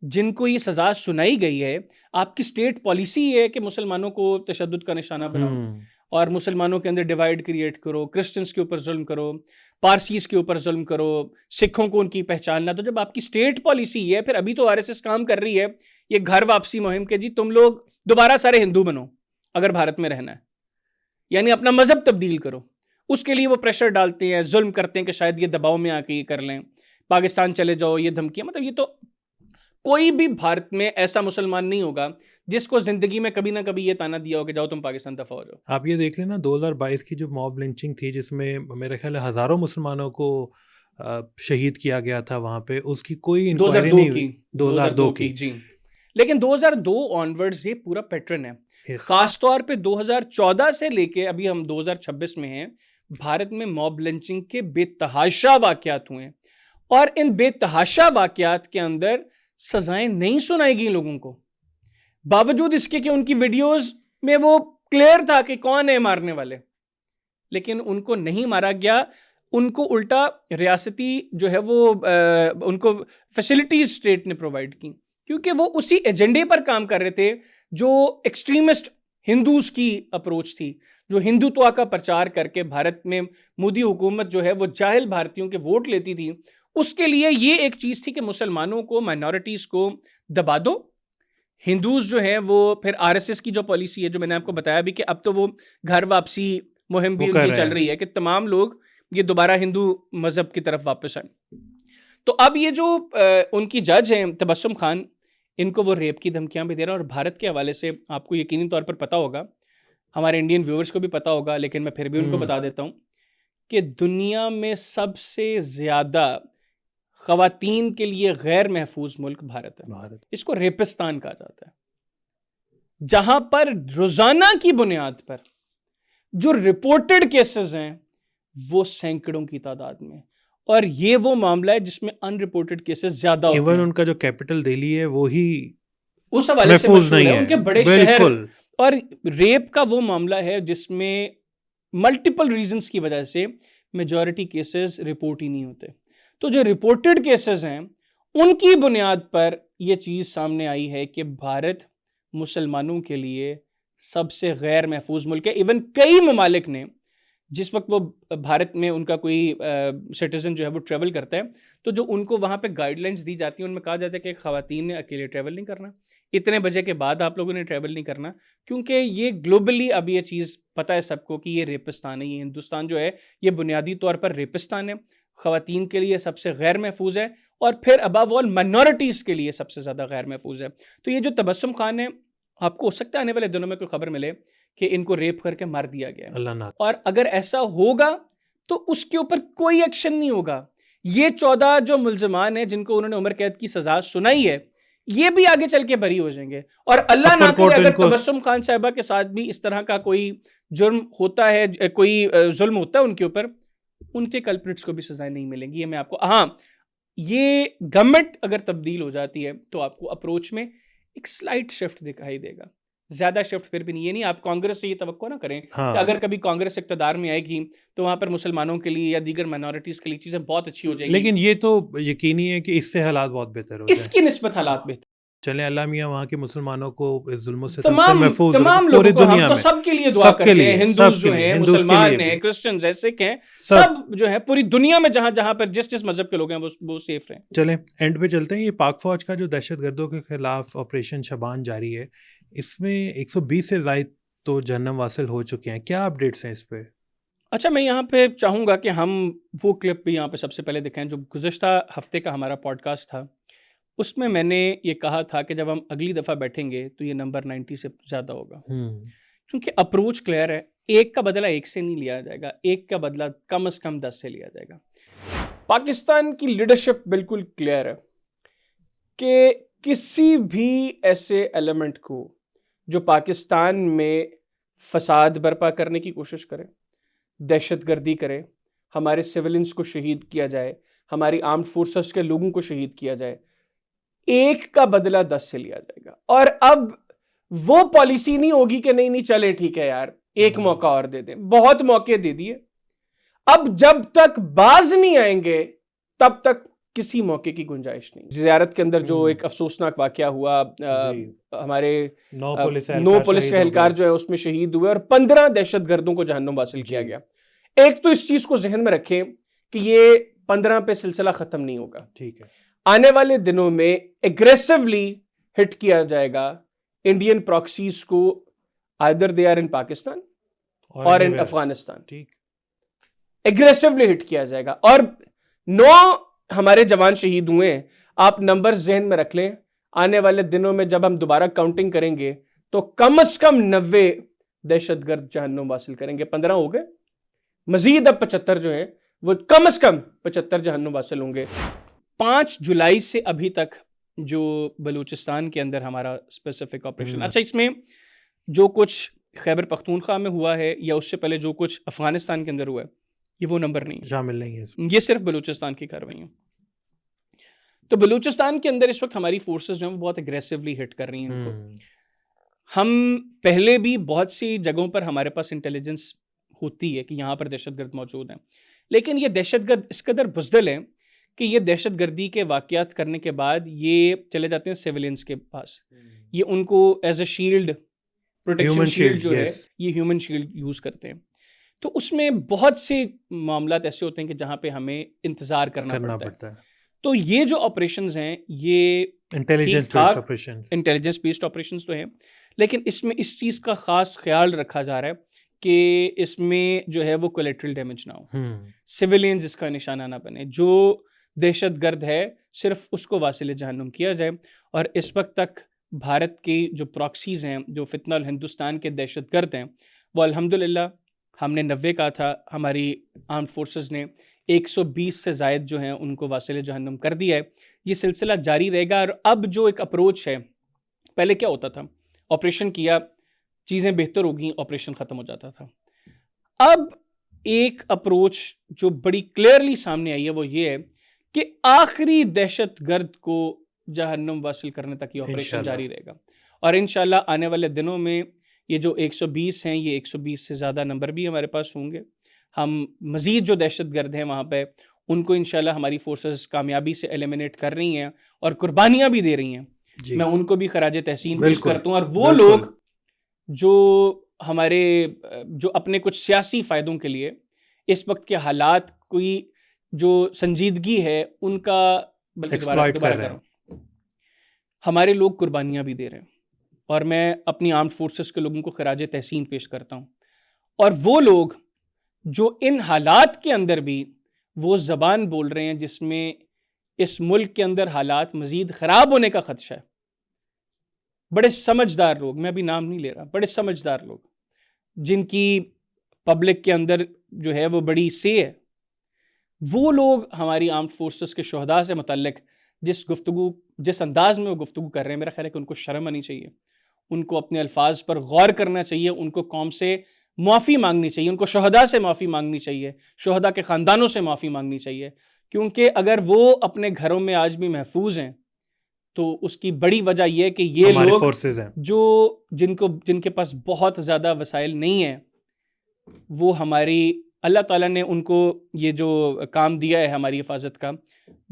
जिनको ये सजा सुनाई गई है। आपकी स्टेट पॉलिसी है कि मुसलमानों को तशद्दुद का निशाना बनाओ और मुसलमानों के अंदर डिवाइड क्रिएट करो, क्रिश्चियंस के ऊपर जुल्म करो, पारसीज के ऊपर जुल्म करो, सिखों को उनकी पहचान ना। तो जब आपकी स्टेट पॉलिसी है, फिर अभी तो आरएसएस काम कर रही है ये घर वापसी मुहिम के, जी तुम लोग दोबारा सारे हिंदू बनो अगर भारत में रहना है, यानी अपना मजहब तब्दील करो। उसके लिए वो प्रेशर डालते हैं, जुल्म करते हैं कि शायद ये दबाव में आके ये कर लें, पाकिस्तान चले जाओ, ये धमकियां। मतलब ये तो कोई भी भारत में ऐसा मुसलमान नहीं होगा जिसको जिंदगी में कभी ना कभी ये ताना दिया हो कि जाओ तुम पाकिस्तान दफा हो जाओ। आप ये देख लेना 2022 की जो मॉब लिंचिंग थी, जिसमें मेरे ख्याल है हजारों मुसलमानों को शहीद किया गया था वहां पे, उसकी कोई इंक्वायरी नहीं हुई। 2002 की जी। लेकिन 2002 ऑनवर्ड्स ये पूरा पैटर्न है। खासतौर पे 2014 से लेके अभी हम 2026 में हैं, भारत में मॉब लिंचिंग के बेतहाशा वाकयात हुए और इन बेतहाशा वाकयात के अंदर सजाएं नहीं सुनाई गई लोगों को, बावजूद इसके कि उनकी वीडियोस में वो क्लियर था कि कौन है मारने वाले, लेकिन उनको नहीं मारा गया। उनको उल्टा रियासती जो है वो उनको फैसिलिटीज स्टेट ने प्रोवाइड की, क्योंकि वो उसी एजेंडे पर काम कर रहे थे जो एक्सट्रीमिस्ट हिंदूज की अप्रोच थी, जो हिंदुत्व का प्रचार करके भारत में मोदी हुकूमत जो है वो जाहिल भारतीयों के वोट लेती थी। उसके लिए ये एक चीज थी कि मुसलमानों को, माइनॉरिटीज को दबा दो। हिंदूज जो है वो फिर आरएसएस की जो पॉलिसी है, जो मैंने आपको बताया भी कि अब तो वो घर वापसी मुहिम भी उनकी चल रही है कि तमाम लोग ये दोबारा हिंदू मजहब की तरफ वापस आए। तो अब ये जो उनकी जज हैं तबस्सुम खान, इनको वो रेप की धमकियां भी दे रहे हैं। और भारत के हवाले से आपको यकीनी तौर पर पता होगा, हमारे इंडियन व्यूअर्स को भी पता होगा, लेकिन मैं फिर भी उनको बता देता हूँ कि दुनिया में सबसे ज्यादा ख़वातीन के लिए गैर महफूज मुल्क भारत है। इसको रेपिस्तान कहा जाता है, जहां पर रोजाना की बुनियाद पर जो रिपोर्टेड केसेस हैं वो सैकड़ों की तादाद में, और ये वो मामला है जिसमें अनरिपोर्टेड केसेस ज्यादा होते हैं। इवन उनका जो कैपिटल दिल्ली है वो ही उस हवाले से मशहूर है, उनके बड़े शहर। और रेप का वो मामला है जिसमें मल्टीपल रीजंस की वजह से मेजॉरिटी केसेस रिपोर्ट ही नहीं होते। तो जो रिपोर्टेड केसेस हैं उनकी बुनियाद पर यह चीज़ सामने आई है कि भारत मुसलमानों के लिए सबसे गैर महफूज मुल्क है। इवन कई ममालिक ने, जिस वक्त वो भारत में उनका कोई सिटीजन जो है वो ट्रैवल करता है, तो जो उनको वहाँ पे गाइडलाइंस दी जाती हैं उनमें कहा जाता है कि ख़वातीन ने अकेले ट्रैवल नहीं करना, इतने बजे के बाद आप लोगों ने ट्रैवल नहीं करना, क्योंकि ये ग्लोबली अब ये चीज़ पता है सबको कि ये रेपिस्तान है। ये हिंदुस्तान जो है ये बुनियादी तौर पर रेपिस्तान है, ख़वातीन के लिए सबसे गैर महफूज है, और फिर अबव ऑल माइनॉरिटीज़ के लिए सबसे ज़्यादा गैर महफूज है। तो ये जो तबस्सुम खान है, आपको हो सकता है आने वाले दिनों में कोई खबर मिले कि इनको रेप करके मार दिया गया है, अल्लाह ना। और अगर ऐसा होगा तो उसके ऊपर कोई एक्शन नहीं होगा। ये 14 जो मुल्ज़मान हैं जिनको उन्होंने उम्र कैद की सजा सुनाई है, ये भी आगे चल के बरी हो जाएंगे। और अल्लाह ना करे अगर तबस्सुम खान साहिबा के साथ भी इस तरह का कोई जुर्म होता है, कोई जुल्म होता है उनके ऊपर, उनके कल्प्रिट्स को भी सजाएं नहीं मिलेंगी। ये मैं आपको, हाँ, ये गवर्नमेंट अगर तब्दील हो जाती है तो आपको अप्रोच में एक स्लाइट शिफ्ट दिखाई देगा, ज्यादा शिफ्ट फिर भी नहीं। ये नहीं आप कांग्रेस से ये तवक्को ना करें कि अगर कभी कांग्रेस इक़्तिदार में आएगी तो वहां पर मुसलमानों के लिए या दीगर माइनॉरिटीज के लिए चीजें बहुत अच्छी हो जाएंगी। लेकिन ये तो यकीनी है कि इससे हालात बहुत बेहतर हो जाए। इसकी निस्बत हालात बेहतर चले, अल्लाह मियां वहाँ के मुसलमानों को इस जुल्मों से तमाम महफूज तमाम पूरी लोगों को, दुनिया हम तो में सबके लिए दुआ करते हैं, हिंदूज जो हैं, मुसलमान हैं, हैं, क्रिश्चियंस हैं, सिख हैं, सब जो है पूरी दुनिया में जहां जहां पर जिस जिस मजहब के लोग हैं वो सेफ रहें। चलें एंड पे चलते हैं। ये पाक फौज का जो दहशतगर्दों के खिलाफ ऑपरेशन शबान जारी है, इसमें 120 से ज़ायद तो जहन्नम वासिल हो चुके हैं, क्या अपडेट्स हैं इस पे? अच्छा, मैं यहाँ पे चाहूँगा कि हम वो क्लिप भी यहाँ पे सबसे पहले दिखाएं जो गुज़िश्ता हफ्ते का हमारा पॉडकास्ट था। उसमें मैंने ये कहा था कि जब हम अगली दफ़ा बैठेंगे तो ये नंबर 90 से ज़्यादा होगा, क्योंकि अप्रोच क्लियर है। एक का बदला एक से नहीं लिया जाएगा, एक का बदला कम से कम 10 से लिया जाएगा। पाकिस्तान की लीडरशिप बिल्कुल क्लियर है कि किसी भी ऐसे एलिमेंट को जो पाकिस्तान में फसाद बर्पा करने की कोशिश करे, दहशतगर्दी करे, हमारे सिविलियंस को शहीद किया जाए, हमारी आर्म्ड फोर्सेस के लोगों को शहीद किया जाए, एक का बदला 10 से लिया जाएगा। और अब वो पॉलिसी नहीं होगी कि नहीं नहीं चले ठीक है यार एक मौका और दे दें, बहुत मौके दे दिए, अब जब तक बाज नहीं आएंगे तब तक किसी मौके की गुंजाइश नहीं। ज़ियारत के अंदर जो एक अफसोसनाक वाकया हुआ, हमारे 9 पुलिस एहलकार जो है उसमें शहीद हुए और 15 दहशतगर्दों को जहन्नुम हासिल किया गया। एक तो इस चीज को जहन में रखें कि ये 15 पे सिलसिला खत्म नहीं होगा, ठीक है। आने वाले दिनों में एग्रेसिवली हिट किया जाएगा इंडियन प्रॉक्सीज को, either they are in Pakistan और इन अफगानिस्तान, ठीक, एग्रेसिवली हिट किया जाएगा। और 9 हमारे जवान शहीद हुए हैं, आप नंबर जहन में रख लें। आने वाले दिनों में जब हम दोबारा काउंटिंग करेंगे तो कम से कम 90 दहशतगर्द जहन्नुम हासिल करेंगे। 15 हो गए, मजीद अब 75 जो है वो कम से कम 75 जहन्नुम हासिल होंगे। 5 जुलाई से अभी तक जो बलूचिस्तान के अंदर हमारा स्पेसिफिक ऑपरेशन, अच्छा इसमें जो कुछ खैबर पख्तूनख्वा में हुआ है या उससे पहले जो कुछ अफगानिस्तान के अंदर हुआ है, ये वो नंबर नहीं शामिल नहीं है, ये सिर्फ बलूचिस्तान की कार्रवाई। तो बलूचिस्तान के अंदर इस वक्त हमारी फोर्सेस जो हैं वो बहुत एग्रेसिवली हिट कर रही हैं इनको। हम पहले भी बहुत सी जगहों पर हमारे पास इंटेलिजेंस होती है कि यहाँ पर दहशतगर्द मौजूद हैं, लेकिन ये दहशतगर्द इस कदर बुज़दिल हैं कि ये दहशतगर्दी के वाक़यात करने के बाद ये चले जाते हैं सिविलियंस के पास, ये उनको as a shield, protection shield जो है ये ह्यूमन शील्ड यूज़ करते हैं। तो उसमें बहुत से मामलात ऐसे होते हैं कि जहाँ पे हमें इंतज़ार करना पड़ता है। तो ये जो ऑपरेशंस हैं ये इंटेलिजेंस बेस्ड ऑपरेशंस तो हैं, लेकिन इसमें इस चीज़ का ख़ास ख्याल रखा जा रहा है कि इसमें जो है वो कोलेट्रल डैमेज ना हो, सिविलियंस इसका निशाना ना बने, जो दहशतगर्द है सिर्फ उसको वासिल जहन्नुम किया जाए। और इस वक्त तक भारत की जो प्रॉक्सीज़ हैं, जो फितनल हिंदुस्तान के दहशतगर्द हैं, वो अल्हम्दुलिल्लाह हमने 90 का था, हमारी आर्म्ड फोर्सेस ने 120 से ज़ायद जो हैं उनको वासिल जहन्नुम कर दिया है। ये सिलसिला जारी रहेगा। और अब जो एक अप्रोच है, पहले क्या होता था, ऑपरेशन किया, चीज़ें बेहतर होगी, ऑपरेशन ख़त्म हो जाता था। अब एक अप्रोच जो बड़ी क्लियरली सामने आई है वो ये है कि आखिरी दहशतगर्द को जहन्नुम वासिल करने तक ये ऑपरेशन जारी रहेगा। और इंशाल्लाह आने वाले दिनों में ये जो 120 हैं, ये 120 से ज़्यादा नंबर भी हमारे पास होंगे। हम मज़ीद जो दहशतगर्द हैं वहाँ पे उनको इंशाल्लाह हमारी फोर्सेस कामयाबी से एलिमिनेट कर रही हैं और कुर्बानियाँ भी दे रही हैं। जी, मैं उनको भी खराज तहसीन पेश बिल्कुल, करता हूँ। और वो बिल्कुल। लोग जो हमारे जो अपने कुछ सियासी फ़ायदों के लिए इस वक्त के हालात कोई जो संजीदगी है उनका बल्कि दोबारा एक्सप्लॉइट दोबारा कर रहे कर रहा हैं। हूँ, हमारे लोग कुर्बानियाँ भी दे रहे हैं और मैं अपनी आर्म्ड फोर्सेस के लोगों को खराज तहसीन पेश करता हूँ। और वो लोग जो इन हालात के अंदर भी वो ज़बान बोल रहे हैं जिसमें इस मुल्क के अंदर हालात मज़ीद ख़राब होने का ख़दशा है, बड़े समझदार लोग, मैं अभी नाम नहीं ले रहा, बड़े समझदार लोग जिनकी पब्लिक के अंदर जो है वो बड़ी से है, वो लोग हमारी आर्म्ड फोर्सेस के शहदा से मुतल्लिक जिस अंदाज में वो गुफ्तगू कर रहे हैं, मेरा ख्याल है कि उनको शर्म आनी चाहिए, उनको अपने अल्फाज पर गौर करना चाहिए, उनको कौम से माफ़ी मांगनी चाहिए, उनको शहदा से माफ़ी मांगनी चाहिए, शहदा के ख़ानदानों से माफ़ी मांगनी चाहिए। क्योंकि अगर वो अपने घरों में आज भी महफूज हैं तो उसकी बड़ी वजह यह है कि ये हमारे लोग फोर्सेस हैं। जो जिनके पास बहुत ज़्यादा वसाइल नहीं है, वो हमारी अल्लाह ताला ने उनको ये जो काम दिया है हमारी हिफाजत का,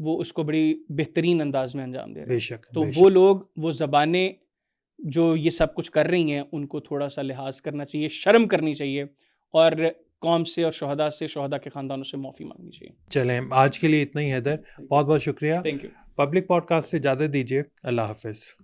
वो उसको बड़ी बेहतरीन अंदाज में अंजाम दे रहे हैं। बेशक, तो बेशक। वो लोग, वो ज़बानें जो ये सब कुछ कर रही हैं, उनको थोड़ा सा लिहाज करना चाहिए, शर्म करनी चाहिए और कौम से और शहदा के ख़ानदानों से माफ़ी मांगनी चाहिए। चलें, आज के लिए इतना ही हैदर। बहुत बहुत शुक्रिया। Thank you. पब्लिक पॉडकास्ट से इजाज़त दीजिए। अल्लाह हाफ़िज़।